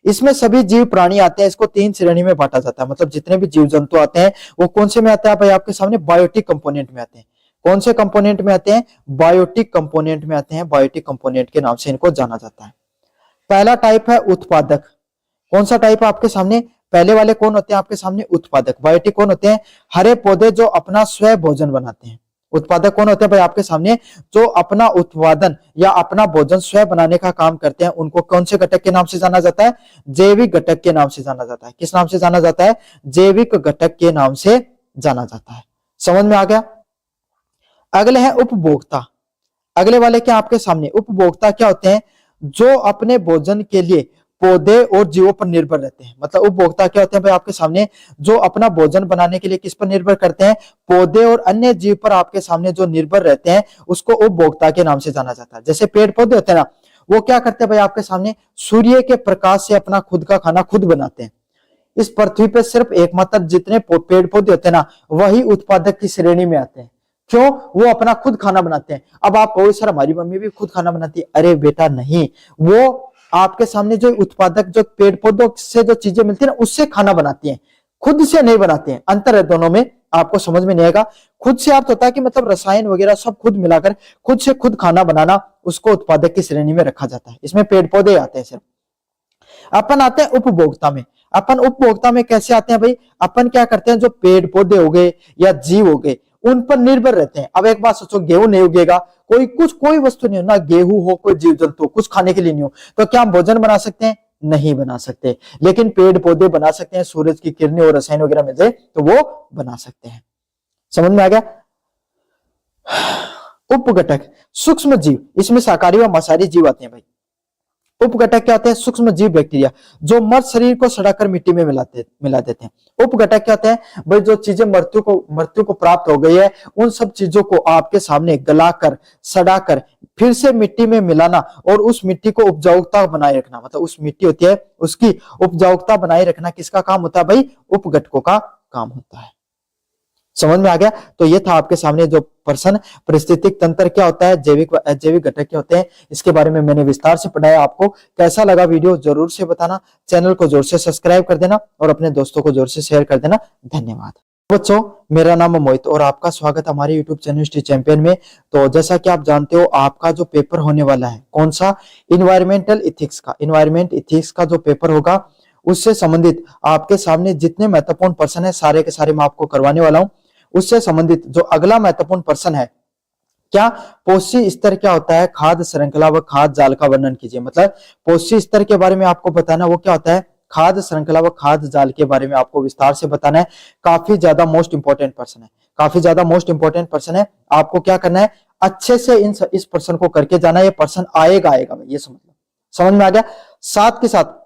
इसमें सभी जीव प्राणी आते हैं। इसको 3 श्रेणी में बांटा जाता है। मतलब जितने भी जीव जंतु आते हैं वो कौन से में आते हैं भाई? आपके सामने बायोटिक कंपोनेंट में आते हैं। कौन से कंपोनेंट में आते हैं? बायोटिक कंपोनेंट में आते हैं। बायोटिक कंपोनेंट के नाम से इनको जाना जाता है। पहला टाइप है उत्पादक। कौन सा टाइप है आपके सामने? पहले वाले कौन होते हैं आपके सामने? उत्पादक। बायोटिक कौन होते हैं? हरे पौधे जो अपना स्वयं भोजन बनाते हैं। उत्पादक कौन होते हैं भाई आपके सामने? जो अपना उत्पादन या अपना भोजन स्वयं बनाने का काम करते हैं। उनको कौन से घटक के नाम से जाना जाता है? जैविक घटक के नाम से जाना जाता है। किस नाम से जाना जाता है? जैविक घटक के नाम से जाना जाता है। समझ में आ गया। अगले हैं उपभोक्ता। अगले वाले क्या आपके सामने? उपभोक्ता क्या होते हैं? जो अपने भोजन के लिए पौधे और जीवों पर निर्भर रहते हैं। मतलब उपभोक्ता क्या होते हैं भाई आपके सामने? जो अपना भोजन बनाने के लिए किस पर निर्भर करते हैं? पौधे और अन्य जीव पर आपके सामने जो निर्भर रहते हैं उसको उपभोक्ता के नाम से जाना जाता है। जैसे पेड़ पौधे होते हैं ना वो क्या करते हैं भाई आपके सामने? सूर्य के प्रकाश से अपना खुद का खाना खुद बनाते हैं। इस पृथ्वी पे सिर्फ एकमात्र जितने पेड़ पौधे होते हैं ना, वही उत्पादक की श्रेणी में आते हैं। क्यों? वो अपना खुद खाना बनाते हैं। अब आप कहोगे सर हमारी मम्मी भी खुद खाना बनाती है। अरे बेटा नहीं, वो आपके सामने जो उत्पादक, जो पेड़ पौधों से जो चीजें मिलती है ना, उससे खाना बनाती हैं, खुद से नहीं बनाते हैं। अंतर है दोनों में, आपको समझ में नहीं आएगा। खुद से अर्थ होता है कि मतलब रसायन वगैरह सब खुद मिलाकर खुद से खुद खाना बनाना, उसको उत्पादक की श्रेणी में रखा जाता है। इसमें पेड़ पौधे आते हैं सिर्फ। अपन आते हैं उपभोक्ता में। अपन उपभोक्ता में कैसे आते हैं भाई? अपन क्या करते हैं, जो पेड़ पौधे हो गए या जीव हो गए, उन पर निर्भर रहते हैं। अब एक बात सोचो, गेहूं नहीं उगेगा, कोई वस्तु नहीं हो ना, गेहूं हो, कोई जीव जंतु, कुछ खाने के लिए नहीं हो, तो क्या हम भोजन बना सकते हैं? नहीं बना सकते। लेकिन पेड़ पौधे बना सकते हैं, सूरज की किरणें और रसायन वगैरह मिल जाए तो वो बना सकते हैं। समझ में आ गया? उपघटक, सूक्ष्म जीव, इसमें शाकाहारी व मांसाहारी जीव आते हैं भाई। उपघटक क्या होते हैं? सूक्ष्म जीव बैक्टीरिया, जो मृत शरीर को सड़ाकर मिट्टी में मिला देते हैं। उपघटक क्या होते हैं भाई? जो चीजें मृत्यु को प्राप्त हो गई है, उन सब चीजों को आपके सामने गलाकर, सड़ाकर, फिर से मिट्टी में मिलाना और उस मिट्टी को उपजाऊता बनाए रखना। मतलब उस मिट्टी होती है, उसकी उपजाऊता बनाए रखना किसका काम होता है भाई? उपघटकों का काम होता है। समझ में आ गया? तो ये था आपके सामने जो प्रश्न, पारिस्थितिक तंत्र क्या होता है, जैविक व अजैविक घटक क्या होते हैं, इसके बारे में मैंने विस्तार से पढ़ाया। आपको कैसा लगा वीडियो जरूर से बताना, चैनल को जोर से सब्सक्राइब कर देना और अपने दोस्तों को जोर से शेयर कर देना। धन्यवाद बच्चों, मेरा नाम है मोहित और आपका स्वागत हमारे यूट्यूब चैनल हिस्ट्री चैंपियन में। तो जैसा कि आप जानते हो, आपका जो पेपर होने वाला है, कौन सा? इन्वायरमेंटल इथिक्स का। इन्वायरमेंट इथिक्स का जो पेपर होगा, उससे संबंधित आपके सामने जितने महत्वपूर्ण प्रश्न है, सारे के सारे मैं आपको करवाने वाला हूं। उससे संबंधित जो अगला महत्वपूर्ण प्रश्न है, क्या पोषी स्तर क्या होता है, खाद्य श्रृंखला व खाद्य जाल का वर्णन कीजिए। मतलब पोषी स्तर के बारे में आपको बताना, वो क्या होता है, खाद्य श्रृंखला व खाद्य जाल के बारे में आपको विस्तार से बताना है। काफी ज्यादा मोस्ट इंपॉर्टेंट प्रश्न है, काफी ज्यादा मोस्ट इंपॉर्टेंट प्रश्न है। आपको क्या करना है, अच्छे से इस प्रश्न को करके जाना। ये प्रश्न आएगा, ये समझ में आ गया? साथ के साथ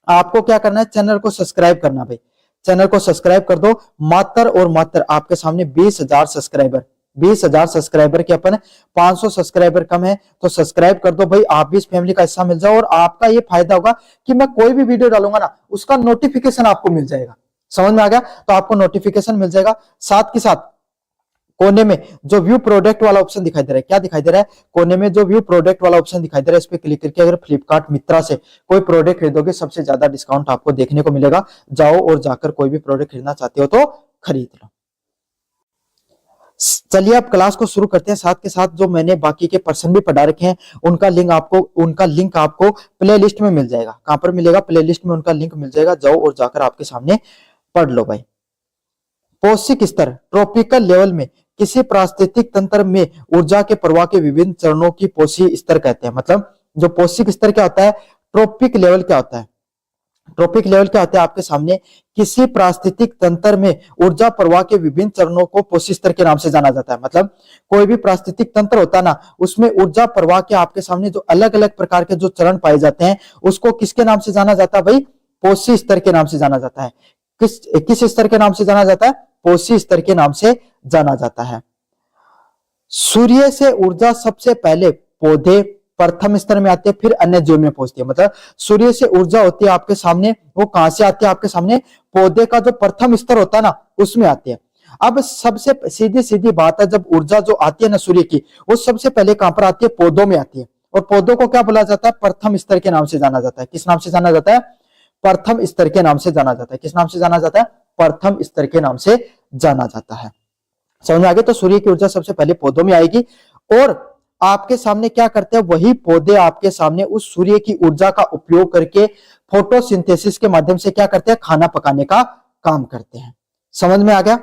आपको क्या करना है, चैनल को सब्सक्राइब करना भाई। चैनल को सब्सक्राइब कर दो। मात्र और मात्र आपके सामने 20,000 सब्सक्राइबर, 20,000 सब्सक्राइबर के अपन 500 सब्सक्राइबर कम है, तो सब्सक्राइब कर दो भाई। आप भी इस फैमिली का हिस्सा मिल जाओ और आपका ये फायदा होगा कि मैं कोई भी वीडियो डालूंगा ना, उसका नोटिफिकेशन आपको मिल जाएगा। समझ में आ गया? तो आपको नोटिफिकेशन मिल जाएगा। साथ के साथ कोने में जो व्यू प्रोडक्ट वाला ऑप्शन दिखाई दे रहा है, क्या दिखाई दे रहा है? कोने में जो व्यू प्रोडक्ट वाला ऑप्शन दिखाई दे रहा है, इस पे क्लिक करके अगर फ्लिपकार्ट मित्रा से कोई प्रोडक्ट खरीदोगे, सबसे ज्यादा डिस्काउंट आपको देखने को मिलेगा। जाओ और जाकर कोई भी प्रोडक्ट खरीदना चाहते हो तो खरीद लो। चलिए अब क्लास को शुरू करते हैं। साथ के साथ जो मैंने बाकी के प्रश्न भी पढ़ा रखे हैं, उनका लिंक आपको प्ले लिस्ट में मिल जाएगा। कहां पर मिलेगा? प्ले लिस्ट में उनका लिंक मिल जाएगा। जाओ और जाकर आपके सामने पढ़ लो भाई। पौष्टिक स्तर, ट्रॉपिकल लेवल में किसी पारिस्थितिक तंत्र में ऊर्जा के प्रवाह के विभिन्न चरणों की पौष्टिक स्तर कहते हैं। मतलब जो पौष्टिक स्तर क्या होता है, ट्रॉपिक लेवल क्या होता है, ट्रॉपिक लेवल क्या होता है आपके सामने, किसी पारिस्थितिक तंत्र में ऊर्जा प्रवाह के विभिन्न चरणों को पौष्टिक स्तर के नाम से जाना जाता है। मतलब कोई भी पारिस्थितिक तंत्र होता है ना, उसमें ऊर्जा प्रवाह के आपके सामने जो अलग अलग प्रकार के जो चरण पाए जाते हैं, उसको किसके नाम से जाना जाता है भाई? पौष्टिक स्तर के नाम से जाना जाता है। किस स्तर के नाम से जाना जाता है? पौष्टिक स्तर के नाम से जाना जाता है। सूर्य से ऊर्जा सबसे पहले पौधे प्रथम स्तर में आते हैं, फिर अन्य जीव में पहुंचती है। मतलब सूर्य से ऊर्जा होती है आपके सामने, वो कहां से आती है आपके सामने? पौधे का जो प्रथम स्तर होता है ना, उसमें आती है। अब सबसे सीधी सीधी बात है, जब ऊर्जा जो आती है ना सूर्य की, वो सबसे पहले कहां पर आती है? पौधों में आती है। और पौधों को क्या बोला जाता है? प्रथम स्तर के नाम से जाना जाता है। किस नाम से जाना जाता है? प्रथम स्तर के नाम से जाना जाता है। किस नाम से जाना जाता है? प्रथम स्तर के नाम से जाना जाता है। समझ में आ गया? तो सूर्य की ऊर्जा सबसे पहले पौधों में आएगी और आपके सामने क्या करते हैं, वही पौधे आपके सामने उस सूर्य की ऊर्जा का उपयोग करके फोटोसिंथेसिस के माध्यम से क्या करते हैं? खाना पकाने का काम करते हैं। समझ में आ गया?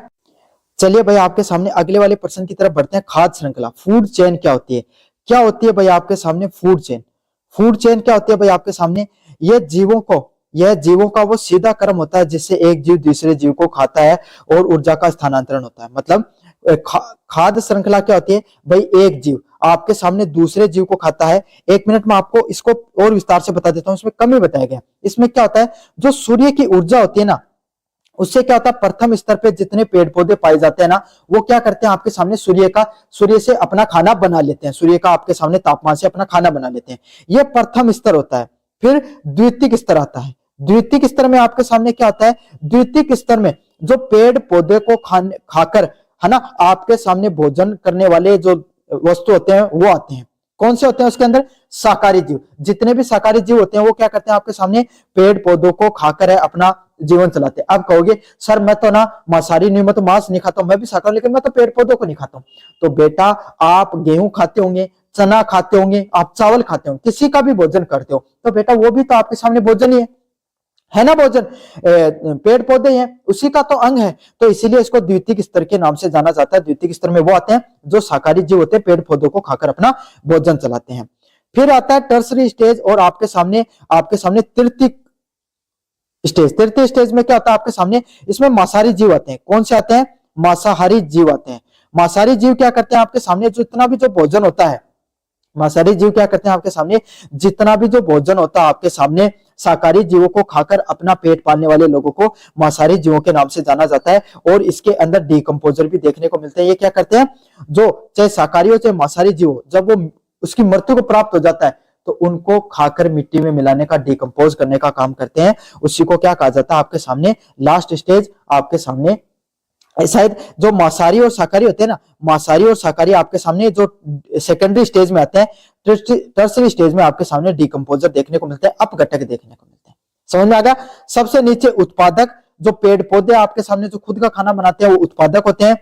चलिए भाई आपके सामने अगले वाले प्रश्न की तरफ बढ़ते हैं। खाद्य श्रृंखला, फूड चेन क्या होती है? क्या होती है भाई आपके सामने? Food chain. फूड चेन क्या होती है भाई आपके सामने? यह जीवों का वो सीधा क्रम होता है जिससे एक जीव दूसरे जीव को खाता है और ऊर्जा का स्थानांतरण होता है। मतलब खाद्य श्रृंखला क्या होती है भाई? एक जीव आपके सामने दूसरे जीव को खाता है। एक मिनट में आपको इसको और विस्तार से बता देता हूं, इसमें कम ही बताया गया। इसमें क्या होता है, जो सूर्य की ऊर्जा होती है ना, उससे क्या होता है, प्रथम स्तर पे जितने पेड़ पौधे पाए जाते हैं ना, वो क्या करते हैं आपके सामने सूर्य से अपना खाना बना लेते हैं। सूर्य का आपके सामने तापमान से अपना खाना बना लेते हैं। यह प्रथम स्तर होता है। फिर द्वितीयक स्तर आता है। द्वितीयक स्तर में आपके सामने क्या होता है, द्वितीयक स्तर में जो पेड़ पौधे को खाकर, है ना, आपके सामने भोजन करने वाले जो वस्तु होते हैं वो आते हैं। कौन से होते हैं उसके अंदर, शाकाहारी जीव। जितने भी शाकाहारी जीव होते हैं वो क्या करते हैं, आपके सामने पेड़ पौधों को खाकर है अपना जीवन चलाते हैं। अब कहोगे सर मैं तो ना मांसाहारी नहीं, मैं तो मांस नहीं खाता हूं, मैं भी शाकाहारी, लेकिन मैं तो पेड़ पौधों को नहीं खाता हूं। तो बेटा आप गेहूं खाते होंगे, चना खाते होंगे, आप चावल खाते होंगे, किसी का भी भोजन करते हो, तो बेटा वो भी तो आपके सामने भोजन ही है ना, भोजन। पेड़ पौधे हैं उसी का तो अंग है। तो इसीलिए इसको द्वितीयक स्तर के नाम से जाना जाता है। द्वितीयक स्तर में वो आते हैं जो शाकाहारी जीव होते हैं, पेड़ पौधों को खाकर अपना भोजन चलाते हैं। फिर आता है टर्सरी स्टेज और आपके सामने तृतीयक स्टेज। तृतीय स्टेज में क्या होता है आपके सामने, इसमें मांसाहारी जीव आते हैं। कौन से आते हैं, मांसाहारी जीव आते हैं। मांसाहारी जीव क्या करते हैं आपके सामने, जितना भी जो भोजन होता है, मांसाहारी जीव क्या करते हैं आपके सामने, जितना भी जो भोजन होता है आपके सामने, शाकाहारी जीवों को खाकर अपना पेट पालने वाले लोगों को मांसाहारी जीवों के नाम से जाना जाता है। और इसके अंदर डिकम्पोजर भी देखने को मिलते हैं। ये क्या करते हैं, जो चाहे शाकाहारी हो चाहे मांसाहारी जीव हो, जब वो उसकी मृत्यु को प्राप्त हो जाता है तो उनको खाकर मिट्टी में मिलाने का, डिकम्पोज करने का काम करते हैं। उसी को क्या कहा जाता है आपके सामने, लास्ट स्टेज आपके सामने। शायद जो मांसाहारी और शाकाहारी होते हैं ना, मांसाहारी और शाकाहारी आपके सामने जो सेकेंडरी स्टेज में आते हैं, टर्सरी स्टेज में आपके सामने डिकम्पोजर देखने को मिलते हैं, अपघटक देखने को मिलते हैं। समझ में आ गया। सबसे नीचे उत्पादक, जो पेड़ पौधे आपके सामने जो खुद का खाना बनाते हैं वो उत्पादक होते हैं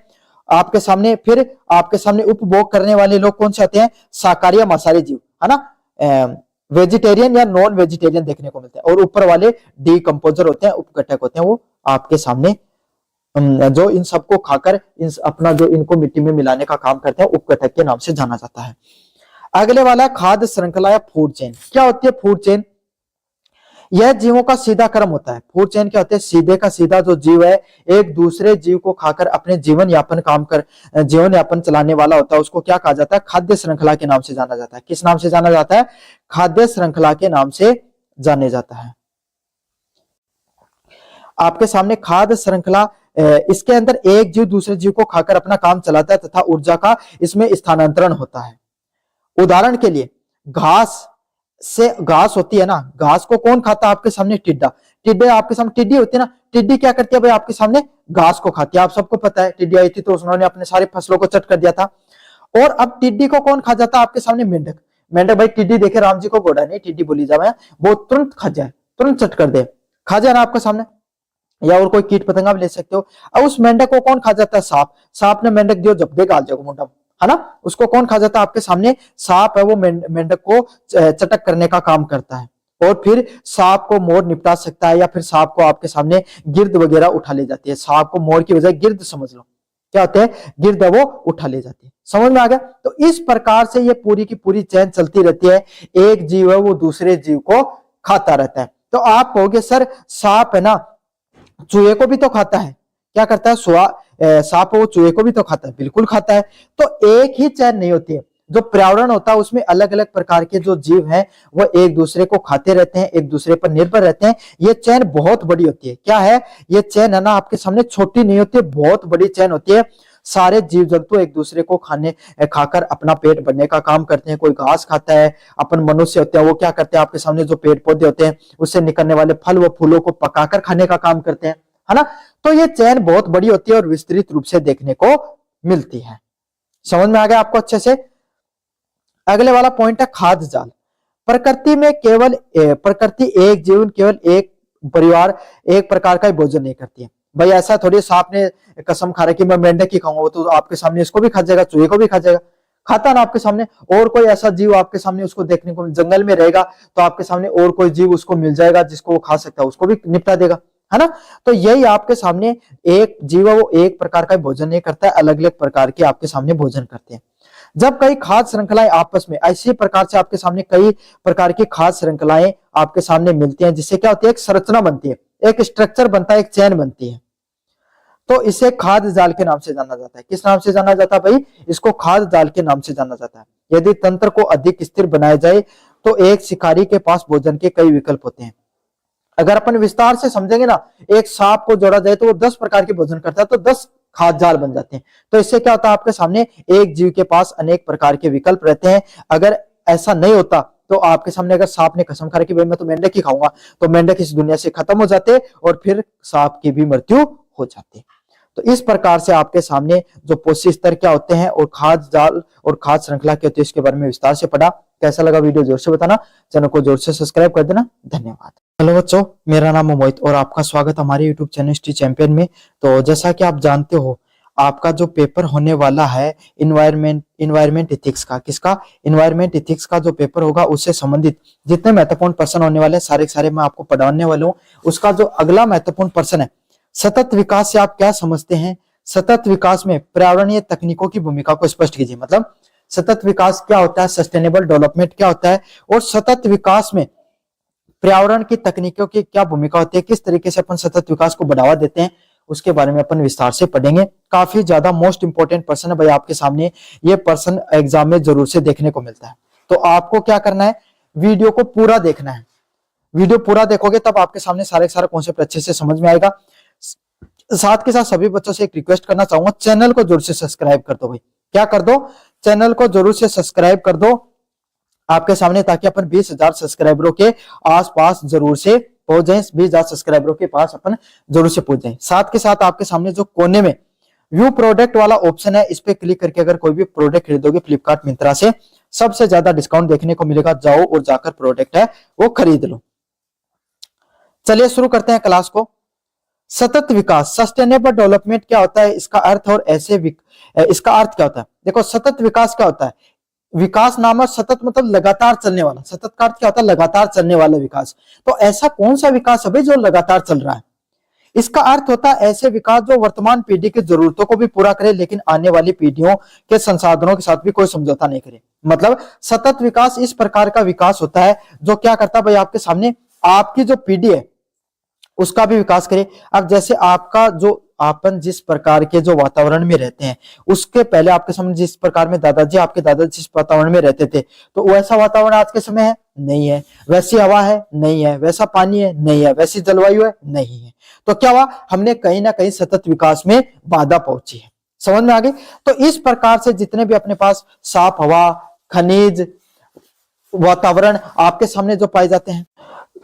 आपके सामने। फिर आपके सामने उपभोग करने वाले लोग कौन से आते हैं, शाकाहारी या मांसाहारी जीव, है ना, वेजिटेरियन या नॉन वेजिटेरियन देखने को मिलते हैं। और ऊपर वाले डिकम्पोजर होते हैं, उपघटक होते हैं, वो आपके सामने जो इन सबको खाकर अपना जो इनको मिट्टी में मिलाने का काम करते हैं, उपघटक के नाम से जाना जाता है। अगले वाला खाद्य श्रृंखला या फूड चेन। क्या होती है फूड चेन, यह जीवों का सीधा क्रम होता है। फूड चेन क्या होता है, सीधे का सीधा जो जीव है एक दूसरे जीव को खाकर अपने जीवन यापन चलाने वाला होता है, उसको क्या कहा जाता है, खाद्य श्रृंखला के नाम से जाना जाता है। किस नाम से जाना जाता है, खाद्य श्रृंखला के नाम से जाने जाता है। आपके सामने खाद्य श्रृंखला, इसके अंदर एक जीव दूसरे जीव को खाकर अपना काम चलाता है तथा ऊर्जा का इसमें स्थानांतरण होता है। उदाहरण के लिए घास होती है ना, घास को कौन खाता है आपके सामने, टिड्डे आपके सामने टिड्डी होती है ना, टिड्डी क्या करती है भाई आपके सामने, घास को खाती है। आप सबको पता है टिड्डी आई थी तो उन्होंने अपने सारे फसलों को चट कर दिया था। और अब टिड्डी को कौन खा जाता है आपके सामने, मेंढक भाई टिड्डी देखे राम जी को घोड़ा नहीं, टिड्डी बोली जाए, वो तुरंत खा जाए, तुरंत चट कर दे, खा जाए ना आपके सामने। या और कोई कीट पतंगा भी ले सकते हो। अब उस मेंढक को कौन खा जाता है, सांप ने मेंढक दियो जब दे गाल जाओ मुंडा, है ना, उसको कौन खा जाता है आपके सामने, सांप है, वो मेंढक को चटक करने का काम करता है। और फिर सांप को मोर निपटा सकता है, या फिर सांप को आपके सामने गिर्द वगैरह उठा ले जाती है। सांप को मोर की बजाय गिर्द समझ लो, क्या होते हैं, गिर्द है वो उठा ले जाती है। समझ में आ गया। तो इस प्रकार से ये पूरी की पूरी चेन चलती रहती है, एक जीव है वो दूसरे जीव को खाता रहता है। तो आप कहोगे सर सांप है ना चूहे को भी तो खाता है, क्या करता है सांप वो चूहे को भी तो खाता है, बिल्कुल खाता है। तो एक ही चैन नहीं होती है, जो पर्यावरण होता है उसमें अलग अलग प्रकार के जो जीव हैं वो एक दूसरे को खाते रहते हैं, एक दूसरे पर निर्भर रहते हैं। ये चैन बहुत बड़ी होती है। क्या है ये चैन, है ना, आपके सामने छोटी नहीं होती है, बहुत बड़ी चैन होती है। सारे जीव जंतु एक दूसरे को खाकर अपना पेट भरने का काम करते हैं। कोई घास खाता है, अपन मनुष्य होते हैं वो क्या करते हैं, आपके सामने जो पेड़ पौधे होते हैं उससे निकलने वाले फल व फूलों को पकाकर खाने का काम करते हैं, है ना। तो ये चैन बहुत बड़ी होती है और विस्तृत रूप से देखने को मिलती है। समझ में आ गया आपको अच्छे से। अगले वाला पॉइंट है खाद्य जाल। प्रकृति एक जीवन केवल एक परिवार एक प्रकार का ही भोजन नहीं करती है। भाई ऐसा थोड़ी सांप ने कसम खा रहा कि मैं मेंढक ही खाऊंगा, वो तो आपके सामने इसको भी खा जाएगा, चूहे को भी खा जाएगा, खाता ना आपके सामने। और कोई ऐसा जीव आपके सामने उसको देखने को, जंगल में रहेगा तो आपके सामने और कोई जीव उसको मिल जाएगा जिसको वो खा सकता है, उसको भी निपटा देगा, है ना। तो यही आपके सामने एक जीव है वो एक प्रकार का भोजन नहीं करता है, अलग अलग प्रकार के आपके सामने भोजन करते हैं। जब कई खाद्य श्रृंखलाएं आपस में ऐसी प्रकार से आपके सामने कई प्रकार की खाद्य श्रृंखलाएं आपके सामने मिलती हैं, जिससे क्या होती है, एक संरचना बनती है, एक स्ट्रक्चर बनता है, एक चैन बनती है। तो इसे खाद्य जाल के नाम से जाना जाता है। किस नाम से जाना जाता है भाई, इसको खाद्य जाल के नाम से जाना जाता है। यदि तंत्र को अधिक स्थिर बनाया जाए तो एक शिकारी के पास भोजन के कई विकल्प होते हैं। अगर अपन विस्तार से समझेंगे ना, एक सांप को जोड़ा जाए तो वो 10 प्रकार के भोजन करता है, तो 10 खाद्य जाल बन जाते हैं। तो इससे क्या होता है, आपके सामने एक जीव के पास अनेक प्रकार के विकल्प रहते हैं। अगर ऐसा नहीं होता तो आपके सामने अगर सांप ने कसम खा रखी भाई मैं तो मेंढक ही खाऊंगा, तो मेंढक इस दुनिया से खत्म हो जाते और फिर सांप की भी मृत्यु हो जाती। तो इस प्रकार से आपके सामने जो पोषी स्तर क्या होते हैं और खाद्य जाल और खाद्य श्रृंखला क्या होती है इसके बारे में विस्तार से पढ़ा। कैसा लगा वीडियो जोर से बताना, चैनल को जोर से सब्सक्राइब कर देना। धन्यवाद। हेलो बच्चों, मेरा नाम है मोहित और आपका स्वागत हमारे यूट्यूब चैनल हिस्ट्री चैंपियन में। तो जैसा कि आप जानते हो आपका जो पेपर होने वाला है इन्वायरमेंट एथिक्स का, किसका? इन्वायरमेंट एथिक्स का जो पेपर होगा उससे संबंधित जितने महत्वपूर्ण प्रश्न होने वाले हैं सारे मैं आपको पढ़ाने वाला हूँ। उसका जो अगला महत्वपूर्ण प्रश्न है, सतत विकास से आप क्या समझते हैं? सतत विकास में पर्यावरणीय तकनीकों की भूमिका को स्पष्ट कीजिए। मतलब सतत विकास क्या होता है, सस्टेनेबल डेवलपमेंट क्या होता है और सतत विकास में पर्यावरण की तकनीकों की क्या भूमिका होती है, किस तरीके से अपन सतत विकास को बढ़ावा देते हैं, उसके बारे में अपन विस्तार से पढ़ेंगे। काफी ज्यादा मोस्ट इंपोर्टेंट प्रश्न है भाई आपके सामने, ये प्रश्न एग्जाम में जरूर से देखने को मिलता है। तो आपको क्या करना है, वीडियो को पूरा देखना है। वीडियो पूरा देखोगे तब आपके सामने सारे कॉन्सेप्ट अच्छे से समझ में आएगा। साथ के साथ सभी बच्चों से एक रिक्वेस्ट करना चाहूंगा, चैनल को जरूर से सब्सक्राइब कर दो भाई। क्या कर दो? चैनल को जरूर से सब्सक्राइब कर दो आपके सामने, ताकि अपन 20,000 सब्सक्राइबरों के आसपास जरूर से पहुंच जाए। 20,000 सब्सक्राइबरों के पास अपन जरूर से पहुंच जाए। साथ के साथ आपके सामने जो कोने में व्यू प्रोडक्ट वाला ऑप्शन है, इस पे क्लिक करके अगर कोई भी प्रोडक्ट खरीदोगे फ्लिपकार्ट मिंत्रा से, सबसे ज्यादा डिस्काउंट देखने को मिलेगा। जाओ और जाकर प्रोडक्ट है वो खरीद लो। चलिए शुरू करते हैं क्लास को। सतत विकास, सस्टेनेबल डेवलपमेंट क्या होता है, इसका अर्थ और इसका अर्थ क्या होता है? देखो सतत विकास क्या होता है, विकास नामक सतत मतलब लगातार चलने वाला, सतत का अर्थ क्या होता है? लगातार चलने वाला विकास। तो ऐसा कौन सा विकास है भाई जो लगातार चल रहा है? इसका अर्थ होता है ऐसे विकास जो वर्तमान पीढ़ी की जरूरतों को भी पूरा करे लेकिन आने वाली पीढ़ियों के संसाधनों के साथ भी कोई समझौता नहीं करे। मतलब सतत विकास इस प्रकार का विकास होता है जो क्या करता है भाई, आपके सामने आपकी जो पीढ़ी है उसका भी विकास करे। अब जैसे आपका जो आपन जिस प्रकार के जो वातावरण में रहते हैं, उसके पहले आपके सामने जिस प्रकार में आपके दादाजी जिस वातावरण में रहते थे, तो वैसा वातावरण आज के समय है? नहीं है। वैसी हवा है? नहीं है। वैसा पानी है? नहीं है। वैसी जलवायु है? नहीं है। तो क्या हुआ, हमने कहीं ना कहीं सतत विकास में बाधा पहुंची है। समझ में आ गई? तो इस प्रकार से जितने भी अपने पास साफ हवा, खनिज, वातावरण आपके सामने जो पाए जाते हैं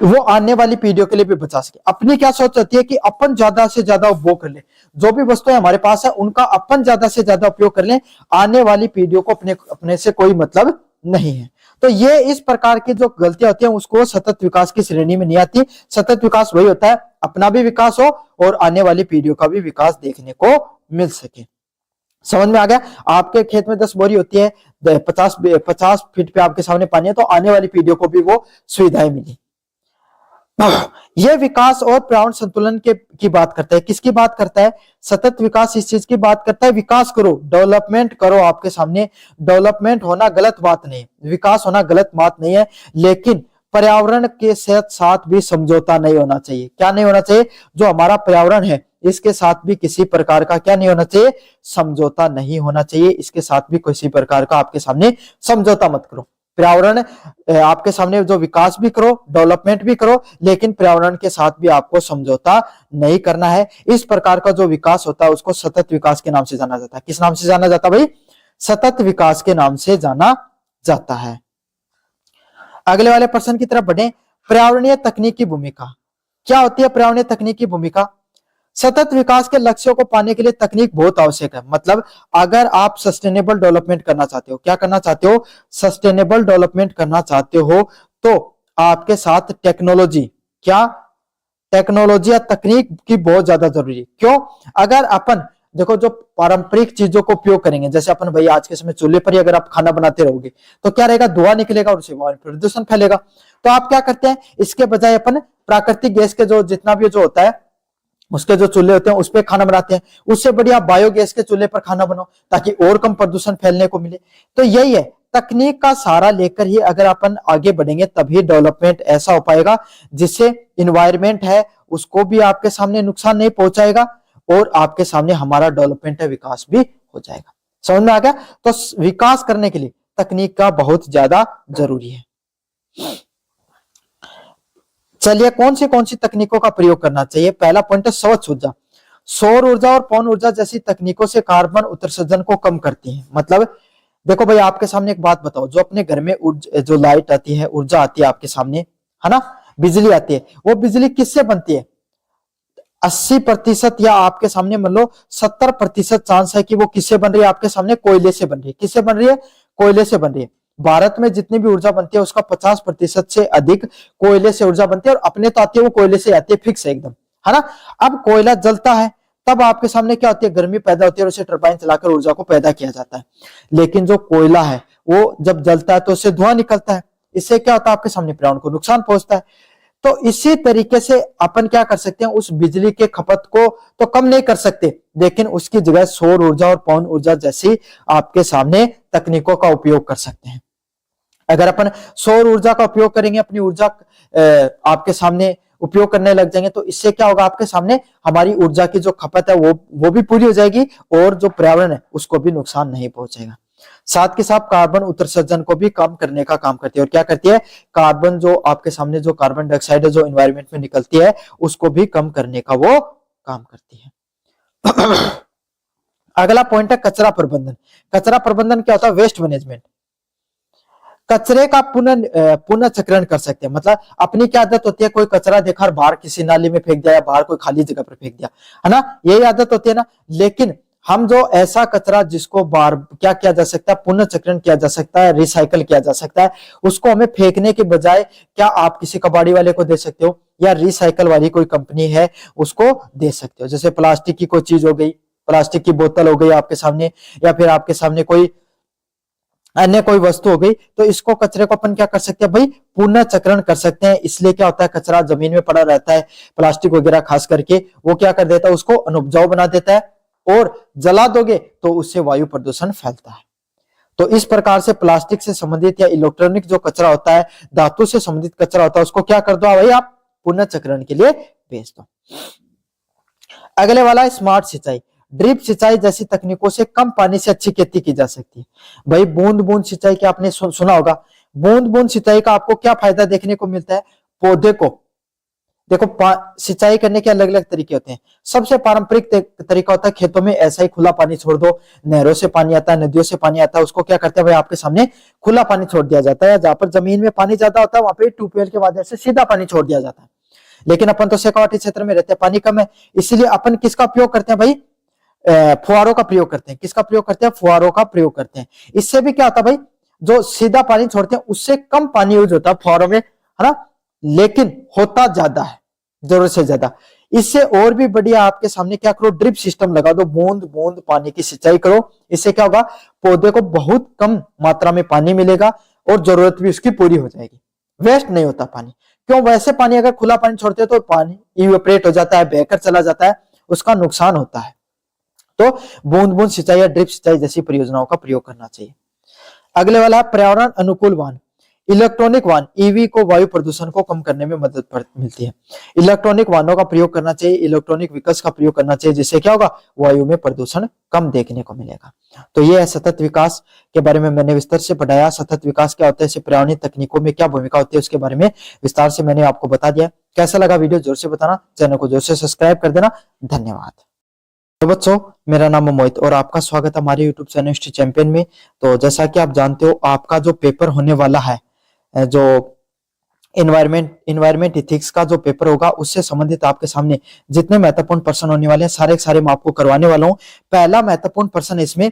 वो आने वाली पीढ़ियों के लिए भी बचा सके। अपनी क्या सोच होती है कि अपन ज्यादा से ज्यादा उपभोग कर ले, जो भी वस्तुएं हमारे पास है उनका अपन ज्यादा से ज्यादा उपयोग कर ले, आने वाली पीढ़ियों को अपने से कोई मतलब नहीं है। तो ये इस प्रकार की जो गलतियां होती हैं उसको सतत विकास की श्रेणी में नहीं आती। सतत विकास वही होता है अपना भी विकास हो और आने वाली पीढ़ियों का भी विकास देखने को मिल सके। समझ में आ गया? आपके खेत में 10 बोरी होती है, 50 फीट पे आपके सामने पानी है, तो आने वाली पीढ़ियों को भी वो सुविधाएं मिली। यह विकास और पर्यावरण संतुलन की बात करता है। किसकी बात करता है? सतत विकास इस चीज की बात करता है, विकास करो, डेवलपमेंट करो। आपके सामने डेवलपमेंट होना गलत बात नहीं, विकास होना गलत बात नहीं है, लेकिन पर्यावरण के साथ भी समझौता नहीं होना चाहिए। क्या नहीं होना चाहिए? जो हमारा पर्यावरण है इसके साथ भी किसी प्रकार का क्या नहीं होना चाहिए? समझौता नहीं होना चाहिए। इसके साथ भी किसी प्रकार का आपके सामने समझौता मत करो। पर्यावरण आपके सामने जो विकास भी करो, डेवलपमेंट भी करो, लेकिन पर्यावरण के साथ भी आपको समझौता नहीं करना है। इस प्रकार का जो विकास होता है उसको सतत विकास के नाम से जाना जाता है। किस नाम से जाना जाता है भाई? सतत विकास के नाम से जाना जाता है। अगले वाले प्रश्न की तरफ बढ़े। पर्यावरणीय तकनीक की भूमिका क्या होती है? पर्यावरणीय तकनीक की भूमिका, सतत विकास के लक्ष्यों को पाने के लिए तकनीक बहुत आवश्यक है। मतलब अगर आप सस्टेनेबल डेवलपमेंट करना चाहते हो, क्या करना चाहते हो? सस्टेनेबल डेवलपमेंट करना चाहते हो तो आपके साथ टेक्नोलॉजी, क्या टेक्नोलॉजी या तकनीक की बहुत ज्यादा जरूरी है। क्यों? अगर अपन देखो जो पारंपरिक चीजों को उपयोग करेंगे, जैसे अपन भाई आज के समय चूल्हे पर ही अगर आप खाना बनाते रहोगे तो क्या रहेगा? धुआं निकलेगा और उससे प्रदूषण फैलेगा। तो आप क्या करते हैं? इसके बजाय अपन प्राकृतिक गैस के जो जितना भी जो होता है उसके जो चूल्हे होते हैं उस पर खाना बनाते हैं। उससे बढ़िया बायोगैस के चूल्हे पर खाना बनाओ ताकि और कम प्रदूषण फैलने को मिले। तो यही है, तकनीक का सहारा लेकर ही अगर अपन आगे बढ़ेंगे तभी डेवलपमेंट ऐसा हो पाएगा जिससे इन्वायरमेंट है उसको भी आपके सामने नुकसान नहीं पहुंचाएगा और आपके सामने हमारा डेवलपमेंट है विकास भी हो जाएगा। समझ में आ गया? तो विकास करने के लिए तकनीक का बहुत ज्यादा जरूरी है। चलिए कौन सी तकनीकों का प्रयोग करना चाहिए? पहला पॉइंट है स्वच्छ ऊर्जा। सौर ऊर्जा और पवन ऊर्जा जैसी तकनीकों से कार्बन उत्सर्जन को कम करती है। मतलब देखो भाई आपके सामने एक बात बताओ, जो अपने घर में जो लाइट आती है, ऊर्जा आती है आपके सामने, है ना, बिजली आती है, वो बिजली किससे बनती है? 80% या आपके सामने मान लो 70% चांस है कि वो किससे बन रही है आपके सामने? कोयले से बन रही है। किससे बन रही है? कोयले से बन रही है। भारत में जितनी भी ऊर्जा बनती है उसका 50% से अधिक कोयले से ऊर्जा बनती है, और अपने तो आती है वो कोयले से आती है, फिक्स है एकदम, है ना। अब कोयला जलता है तब आपके सामने क्या होती है? गर्मी पैदा होती है और उसे टरबाइन चलाकर ऊर्जा को पैदा किया जाता है। लेकिन जो कोयला है वो जब जलता है तो उससे धुआं निकलता है, इससे क्या होता है? आपके सामने पर्यावरण को नुकसान पहुंचता है। तो इसी तरीके से अपन क्या कर सकते हैं? उस बिजली के खपत को तो कम नहीं कर सकते, लेकिन उसकी जगह सौर ऊर्जा और पवन ऊर्जा जैसी आपके सामने तकनीकों का उपयोग कर सकते हैं। अगर अपन सौर ऊर्जा का उपयोग करेंगे, अपनी ऊर्जा आपके सामने उपयोग करने लग जाएंगे, तो इससे क्या होगा? आपके सामने हमारी ऊर्जा की जो खपत है वो भी पूरी हो जाएगी, और जो पर्यावरण है उसको भी नुकसान नहीं पहुंचेगा। साथ के साथ कार्बन उत्सर्जन को भी कम करने का काम करती है। और क्या करती है? कार्बन, जो आपके सामने जो कार्बन डाइऑक्साइड है जो एनवायरनमेंट में निकलती है, उसको भी कम करने का वो काम करती है। अगला पॉइंट है कचरा प्रबंधन। कचरा प्रबंधन क्या होता है? Waste management. कचरे का पुनः चक्रण कर सकते हैं। मतलब अपनी क्या आदत होती है? कोई कचरा देखा और बाहर किसी नाली में फेंक दिया या बाहर कोई खाली जगह पर फेंक दिया, है ना, यही आदत होती है ना। लेकिन हम जो ऐसा कचरा जिसको बार क्या किया जा सकता है? पुनः चक्रण किया जा सकता है, रिसाइकल किया जा सकता है, उसको हमें फेंकने के बजाय क्या आप किसी कबाड़ी वाले को दे सकते हो, या रिसाइकल वाली कोई कंपनी है उसको दे सकते हो। जैसे प्लास्टिक की कोई चीज हो गई, प्लास्टिक की बोतल हो गई आपके सामने, या फिर आपके सामने कोई अन्य कोई वस्तु हो गई, तो इसको कचरे को अपन क्या कर सकते हैं भाई? पुनः चक्रण कर सकते हैं। इसलिए क्या होता है? कचरा जमीन में पड़ा रहता है, प्लास्टिक वगैरह खास करके, वो क्या कर देता है? उसको अनउपजाऊ बना देता है, और जला दोगे तो उससे वायु प्रदूषण फैलता है। तो इस प्रकार से प्लास्टिक से संबंधित या इलेक्ट्रॉनिक जो कचरा होता है, धातु से संबंधित कचरा होता है, उसको क्या कर दो भाई? आप पुनः चक्रण के लिए भेज दो। अगले वाला है स्मार्ट सिंचाई। ड्रिप सिंचाई जैसी तकनीकों से कम पानी से अच्छी खेती की जा सकती है। भाई बूंद बूंद सिंचाई के आपने सुना होगा। बूंद बूंद सिंचाई का आपको क्या फायदा देखने को मिलता है? पौधे को देखो, सिंचाई करने के अलग अलग तरीके होते हैं। सबसे पारंपरिक तरीका होता है खेतों में ऐसा ही खुला पानी छोड़ दो। नहरों से पानी आता है, नदियों से पानी आता है, उसको क्या करते हैं भाई? आपके सामने खुला पानी छोड़ दिया जाता है। जहां पर जमीन में पानी ज्यादा होता है वहां पे ट्यूबवेल के माध्यम से सीधा पानी छोड़ दिया जाता है। लेकिन अपन तो शेखावाटी क्षेत्र में रहते हैं, पानी कम है, इसलिए अपन किसका उपयोग करते हैं भाई? फुहारों का प्रयोग करते हैं। किसका प्रयोग करते हैं? फुहारों का प्रयोग करते हैं। इससे भी क्या होता है भाई? जो सीधा पानी छोड़ते हैं उससे कम पानी यूज होता है फुहारों में, है ना, लेकिन होता ज्यादा है, जरूरत से ज्यादा। इससे और भी बढ़िया आपके सामने क्या करो? ड्रिप सिस्टम लगा दो, बूंद बूंद पानी की सिंचाई करो। इससे क्या होगा? पौधे को बहुत कम मात्रा में पानी मिलेगा और जरूरत भी उसकी पूरी हो जाएगी, वेस्ट नहीं होता पानी। क्यों? वैसे पानी अगर खुला पानी छोड़ते हो तो पानी इवेपोरेट हो जाता है, बहकर चला जाता है, उसका नुकसान होता है। तो बूंद बूंद सिंचाई या ड्रिप सिंचाई जैसी परियोजनाओं का प्रयोग करना चाहिए। अगले वाला है पर्यावरण अनुकूल वाहन। इलेक्ट्रॉनिक वाहन ईवी को वायु प्रदूषण को कम करने में मदद मिलती है। इलेक्ट्रॉनिक वाहनों का प्रयोग करना चाहिए, इलेक्ट्रॉनिक व्हीकल्स का प्रयोग करना चाहिए, जिससे क्या होगा? वायु में प्रदूषण कम देखने को मिलेगा। तो ये है सतत विकास के बारे में मैंने विस्तार से पढ़ाया। सतत विकास क्या होता है, इससे पर्यावरणीय तकनीकों में क्या भूमिका होती है, उसके बारे में विस्तार से मैंने आपको बता दिया। कैसा लगा वीडियो जोर से बताना, चैनल को जोर से सब्सक्राइब कर देना। धन्यवाद। तो बच्चों, मेरा नाम है मोहित और आपका स्वागत है हमारे यूट्यूब चैनल हिस्ट्री चैंपियन में। तो जैसा कि आप जानते हो, आपका जो पेपर होने वाला है, जो इन्वायरमेंट इथिक्स का जो पेपर होगा, उससे संबंधित आपके सामने जितने महत्वपूर्ण प्रश्न होने वाले हैं सारे के सारे मैं आपको करवाने वाला हूं। पहला महत्वपूर्ण प्रश्न इसमें,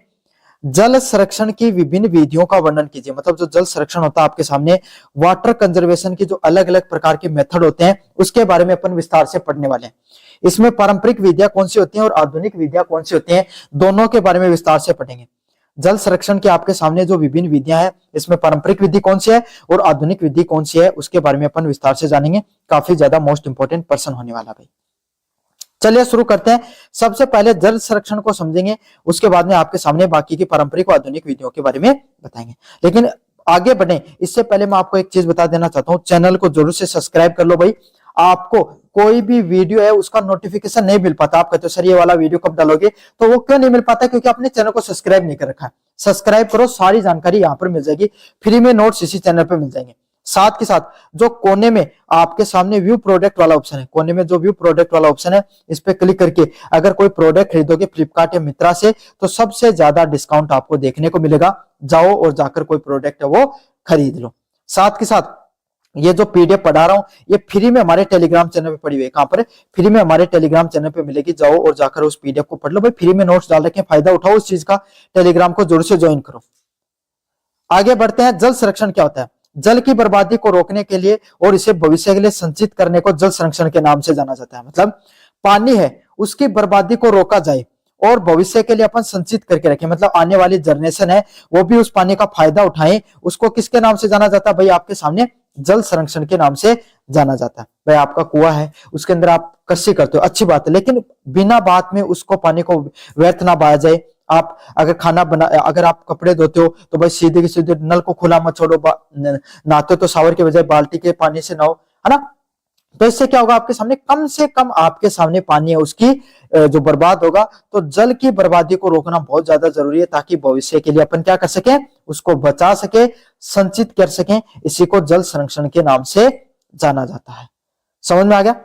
जल संरक्षण की विभिन्न विधियों का वर्णन कीजिए। मतलब जो जल संरक्षण होता है आपके सामने, वाटर कंजर्वेशन की जो अलग अलग प्रकार के मेथड होते हैं, उसके बारे में अपन विस्तार से पढ़ने वाले हैं। इसमें पारंपरिक विधियां कौन सी होती हैं और आधुनिक विधियां कौन सी होती हैं, दोनों के बारे में विस्तार से पढ़ेंगे। जल संरक्षण के आपके सामने जो विभिन्न विधियां हैं, इसमें पारंपरिक विधि कौन सी है और आधुनिक विधि कौन सी है, उसके बारे में अपन विस्तार से जानेंगे। काफी ज्यादा मोस्ट इंपोर्टेंट प्रश्न होने वाला भाई। चलिए शुरू करते हैं। सबसे पहले जल संरक्षण को समझेंगे, उसके बाद में आपके सामने बाकी की पारंपरिक और आधुनिक विधियों के बारे में बताएंगे। लेकिन आगे बढ़े इससे पहले मैं आपको एक चीज बता देना चाहता हूं, चैनल को जरूर से सब्सक्राइब कर लो भाई। आपको कोई भी वीडियो है उसका नोटिफिकेशन नहीं मिल पाता। आप कहते हो सर ये वाला वीडियो कब डालोगे, तो वो क्यों नहीं मिल पाता? क्योंकि आपने चैनल को सब्सक्राइब नहीं कर रखा है। सब्सक्राइब करो, सारी जानकारी यहाँ पर मिल जाएगी। फ्री में नोट्स इसी चैनल पर मिल जाएंगे। साथ के साथ जो कोने में आपके सामने व्यू प्रोडक्ट वाला ऑप्शन है, कोने में जो व्यू प्रोडक्ट वाला ऑप्शन है, इस पे क्लिक करके अगर कोई प्रोडक्ट खरीदोगे फ्लिपकार्ट या मित्रा से तो सबसे ज्यादा डिस्काउंट आपको देखने को मिलेगा। जाओ और जाकर कोई प्रोडक्ट है वो खरीद लो। साथ के साथ ये जो पीडीएफ पढ़ा रहा हूं ये फ्री में हमारे टेलीग्राम चैनल पे पड़ी हुई है। कहां पर? फ्री में हमारे टेलीग्राम चैनल पे मिलेगी। जाओ और जाकर उस पीडीएफ को पढ़ लो भाई, फ्री में नोट्स डाल रखे हैं, फायदा उठाओ उस चीज का। टेलीग्राम को जोर से ज्वाइन करो। आगे बढ़ते हैं। जल संरक्षण क्या होता है? जल की बर्बादी को रोकने के लिए और इसे भविष्य के लिए संचित करने को जल संरक्षण के नाम से जाना जाता है। मतलब पानी है उसकी बर्बादी को रोका जाए और भविष्य के लिए अपन संचित करके रखें, मतलब आने वाली जनरेशन है वो भी उस पानी का फायदा उठाएं। उसको किसके नाम से जाना जाता है? भाई आपके सामने जल संरक्षण के नाम से जाना जाता है। भाई आपका कुआं है उसके अंदर आप कृषि करते हो, अच्छी बात है, लेकिन बिना बात में उसको पानी को व्यर्थ ना बहाया जाए। आप अगर खाना बना, अगर आप कपड़े धोते हो तो भाई सीधे के सीधे नल को खुला मत छोड़ो, नहाते हो तो शावर के बजाय बाल्टी के पानी से नहाओ, है ना। तो इससे क्या होगा? आपके सामने कम से कम आपके सामने पानी है उसकी जो बर्बाद होगा। तो जल की बर्बादी को रोकना बहुत ज्यादा जरूरी है ताकि भविष्य के लिए अपन क्या कर सके? उसको बचा सके, संचित कर सके। इसी को जल संरक्षण के नाम से जाना जाता है। समझ में आ गया?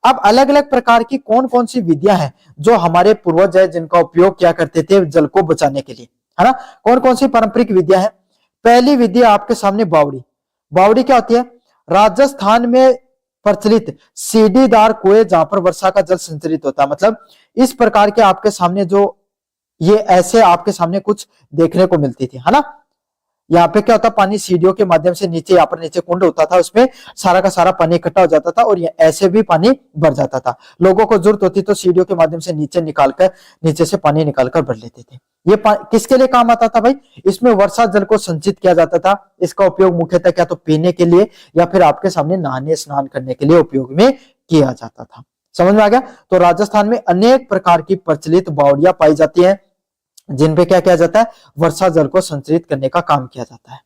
अब अलग अलग प्रकार की कौन कौन सी विधियां हैं जो हमारे पूर्वज है जिनका उपयोग किया करते थे जल को बचाने के लिए, है ना। कौन कौन सी पारंपरिक विधियां हैं? पहली विधि आपके सामने बावड़ी। बावड़ी क्या होती है? राजस्थान में प्रचलित सीढ़ीदार कुएं जहां पर वर्षा का जल संचरित होता है। मतलब इस प्रकार के आपके सामने जो ये ऐसे आपके सामने कुछ देखने को मिलती थी, है ना। यहाँ पे क्या होता? पानी सीढ़ियों के माध्यम से नीचे, यहाँ पर नीचे कुंड होता था, उसमें सारा का सारा पानी इकट्ठा हो जाता था और ये ऐसे भी पानी भर जाता था। लोगों को जरूरत होती तो सीढ़ियों के माध्यम से नीचे से पानी निकालकर भर लेते थे। ये किसके लिए काम आता था भाई? इसमें वर्षा जल को संचित किया जाता था। इसका उपयोग मुख्यतः क्या तो पीने के लिए या फिर आपके सामने नहाने स्नान करने के लिए उपयोग में किया जाता था। समझ में आ गया? तो राजस्थान में अनेक प्रकार की प्रचलित बावड़ियां पाई जाती है जिन पे क्या किया जाता है? वर्षा जल को संचरित करने का काम किया जाता है।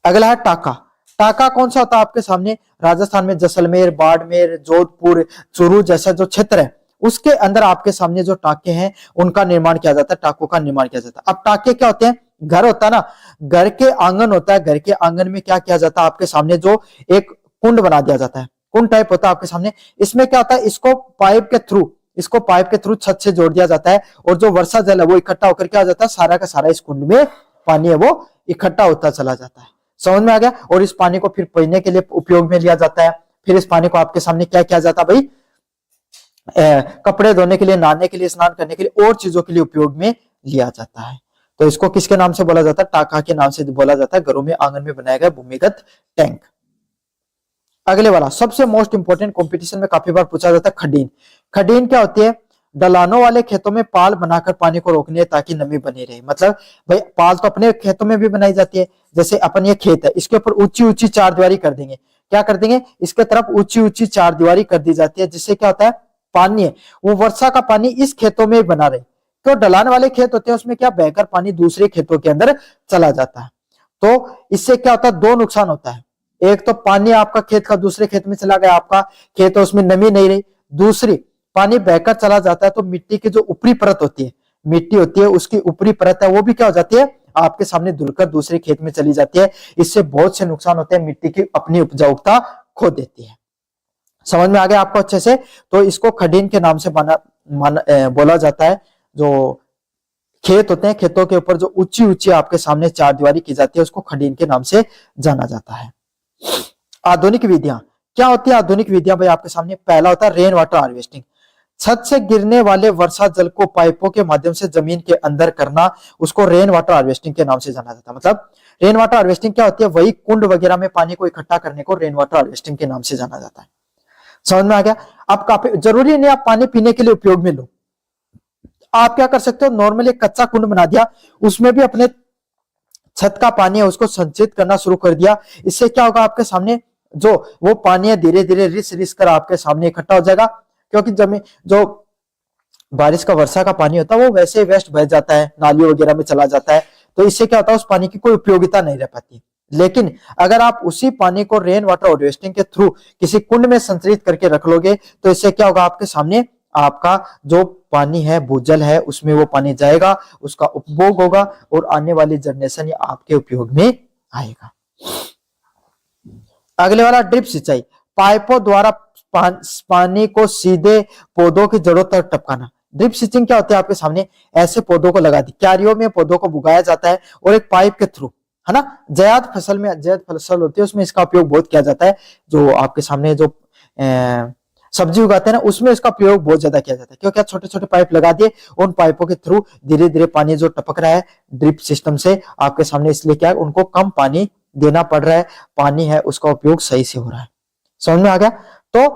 अगला है टाका। टाका कौन सा होता है आपके सामने? राजस्थान में जैसलमेर, बाड़मेर, जोधपुर, चूरू जैसा जो क्षेत्र है उसके अंदर आपके सामने जो टाके हैं उनका निर्माण किया जाता है, टाकों का निर्माण किया जाता है। अब टाके क्या होते हैं? घर होता है ना, घर के आंगन होता है, घर के आंगन में क्या किया जाता है? आपके सामने जो एक कुंड बना दिया जाता है, कुंड टाइप होता है आपके सामने। इसमें क्या होता है? इसको पाइप के थ्रू छत से जोड़ दिया जाता है और जो वर्षा जल है वो इकट्ठा होकर क्या हो जाता है? सारा का सारा इस कुंड में पानी है वो इकट्ठा होता चला जाता है। समझ में आ गया? और इस पानी को फिर पीने के लिए उपयोग में लिया जाता है। फिर इस पानी को आपके सामने क्या किया जाता है भाई? कपड़े धोने के लिए, नहाने के लिए, स्नान करने के लिए और चीजों के लिए उपयोग में लिया जाता है। तो इसको किसके नाम से बोला जाता है? टाका के नाम से बोला जाता है। घरों में, आंगन में बनाया गया भूमिगत टैंक। अगले वाला सबसे मोस्ट इंपोर्टेंट कंपटीशन में काफी बार पूछा जाता है खडीन। खडीन क्या होती है? ढलानों वाले खेतों में पाल बनाकर पानी को रोकनी है ताकि नमी बनी रहे। मतलब भाई पाल तो अपने खेतों में भी बनाई जाती है। जैसे अपन ये खेत है इसके ऊपर ऊंची ऊंची चारदीवारी कर देंगे। क्या कर देंगे? इसके तरफ ऊंची ऊंची चारदीवारी कर दी जाती है जिससे क्या होता है? पानी है वो वर्षा का पानी इस खेतों में बना रहे। तो ढलान वाले खेत होते हैं उसमें क्या बहकर पानी दूसरे खेतों के अंदर चला जाता है। तो इससे क्या होता है? दो नुकसान होता है। एक तो पानी आपका खेत का दूसरे खेत में चला गया, आपका खेत है उसमें नमी नहीं रही। दूसरी, पानी बहकर चला जाता है तो मिट्टी की जो ऊपरी परत होती है, मिट्टी होती है उसकी ऊपरी परत है वो भी क्या हो जाती है? आपके सामने धुलकर दूसरे खेत में चली जाती है। इससे बहुत से नुकसान होते हैं, मिट्टी की अपनी उपजाऊता खो देती है। समझ में आ गया आपको अच्छे से? तो इसको खडीन के नाम से बोला जाता है। जो खेत होते हैं, खेतों के ऊपर जो ऊंची ऊंची आपके सामने चारदीवारी की जाती है उसको खडीन के नाम से जाना जाता है। आधुनिक विधियां क्या होती है? आधुनिक विधियां भाई आपके सामने पहला होता है रेन वाटर हार्वेस्टिंग। छत से गिरने वाले वर्षा जल को पाइपों के माध्यम से जमीन के अंदर करना, उसको रेन वाटर हार्वेस्टिंग के नाम से जाना जाता है। मतलब रेन वाटर हार्वेस्टिंग क्या होती है? वही कुंड वगैरह में पानी को इकट्ठा करने को रेन वाटर हार्वेस्टिंग के नाम से जाना जाता है। समझ में आ गया? अब काफी जरूरी नहीं आप पानी पीने के लिए उपयोग में लो। आप क्या कर सकते हो? नॉर्मली एक कच्चा कुंड बना दिया, उसमें भी अपने छत का पानी है उसको संचित करना शुरू कर दिया। इससे क्या होगा? आपके सामने जो वो पानी है धीरे धीरे रिस कर आपके सामने इकट्ठा हो जाएगा। क्योंकि जमीन जो बारिश का, वर्षा का पानी होता है वो वैसे वेस्ट बह जाता है, नालियों वगैरह में चला जाता है। तो इससे क्या होता है? उस पानी की कोई उपयोगिता नहीं रह पाती। लेकिन अगर आप उसी पानी को रेन वाटर हार्वेस्टिंग के थ्रू किसी कुंड में संचरित करके रख लोगे तो इससे क्या होगा? आपके सामने आपका जो पानी है, भूजल है, उसमें वो पानी जाएगा, उसका उपभोग होगा और आने वाली जनरेशन आपके उपयोग में आएगा। अगले वाला ड्रिप सिंचाई, पाइपों द्वारा पानी को सीधे पौधों की जड़ों तक टपकाना। ड्रिप सिंचिंग क्या होता है आपके सामने, ऐसे पौधों को लगा दी, क्यारियों में पौधों को उगाया जाता है और एक पाइप के थ्रू, है ना, जायद फसल में, जायद फसल होती है उसमें इसका उपयोग बहुत किया जाता है। जो आपके सामने जो सब्जी उगाते हैं ना, उसमें इसका प्रयोग बहुत ज्यादा किया जाता है, क्योंकि छोटे छोटे पाइप लगा दिए, उन पाइपों के थ्रू धीरे धीरे पानी जो टपक रहा है ड्रिप सिस्टम से आपके सामने, इसलिए क्या है, उनको कम पानी देना पड़ रहा है, पानी है उसका उपयोग सही से हो रहा है। समझ में आ गया? तो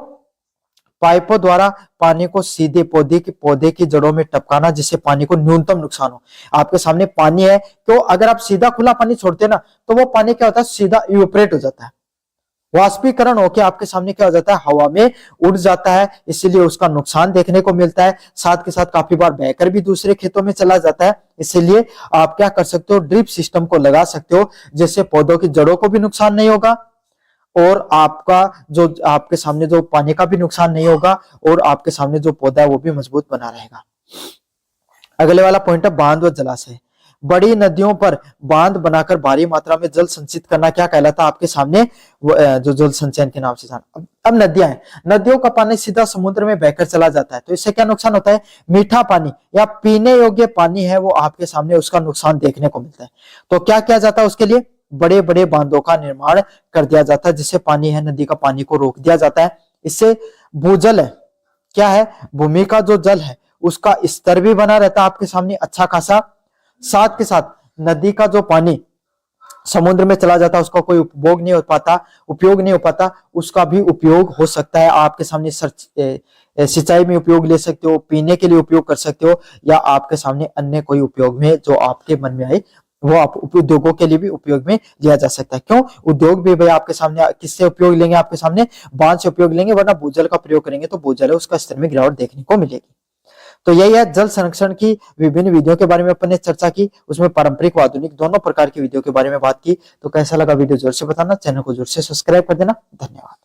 पाइपों द्वारा पानी को सीधे पौधे की जड़ों में टपकाना, जिससे पानी को न्यूनतम नुकसान हो। आपके सामने पानी है, तो अगर आप सीधा खुला पानी छोड़ते ना, तो वो पानी क्या होता है, सीधा इवेपोरेट हो जाता है, वाष्पीकरण होकर आपके सामने क्या हो जाता है, हवा में उड़ जाता है, इसीलिए उसका नुकसान देखने को मिलता है। साथ के साथ काफी बार बहकर भी दूसरे खेतों में चला जाता है। इसीलिए आप क्या कर सकते हो, ड्रिप सिस्टम को लगा सकते हो, जिससे पौधों की जड़ों को भी नुकसान नहीं होगा और आपका जो आपके सामने जो पानी का भी नुकसान नहीं होगा और आपके सामने जो पौधा है वो भी मजबूत बना रहेगा। अगले वाला पॉइंट है बांध व जलाशय। बड़ी नदियों पर बांध बनाकर भारी मात्रा में जल संचित करना क्या कहलाता है आपके सामने, जो जल संचयन के नाम से जाना। अब नदियां हैं, नदियों का पानी सीधा समुद्र में बहकर चला जाता है, तो इससे क्या नुकसान होता है, मीठा पानी या पीने योग्य पानी है वो आपके सामने उसका नुकसान देखने को मिलता है। तो क्या किया जाता है, उसके लिए बड़े बड़े बांधों का निर्माण कर दिया जाता है, जिससे पानी है नदी का पानी को रोक दिया जाता है। इससे भूजल है, क्या है, भूमि का जो जल है उसका स्तर भी बना रहता है आपके सामने अच्छा खासा। साथ के साथ नदी का जो पानी समुद्र में चला जाता है उसका कोई उपभोग नहीं हो पाता, उपयोग नहीं हो पाता, उसका भी उपयोग हो सकता है आपके सामने। सिंचाई में उपयोग ले सकते हो, पीने के लिए उपयोग कर सकते हो, या आपके सामने अन्य कोई उपयोग में जो आपके मन में आए वो आप उद्योगों के लिए भी उपयोग में लिया जा सकता है। क्यों, उद्योग भी भाई आपके सामने किससे उपयोग लेंगे, आपके सामने बांध से उपयोग लेंगे, वरना भूजल का प्रयोग करेंगे तो भूजल है उसका स्तर में गिरावट देखने को मिलेगी। तो यही है जल संरक्षण की विभिन्न विधियों के बारे में अपन ने चर्चा की, उसमें पारंपरिक व आधुनिक दोनों प्रकार की विधियों के बारे में बात की। तो कैसा लगा वीडियो जोर से बताना, चैनल को जोर से सब्सक्राइब कर देना। धन्यवाद।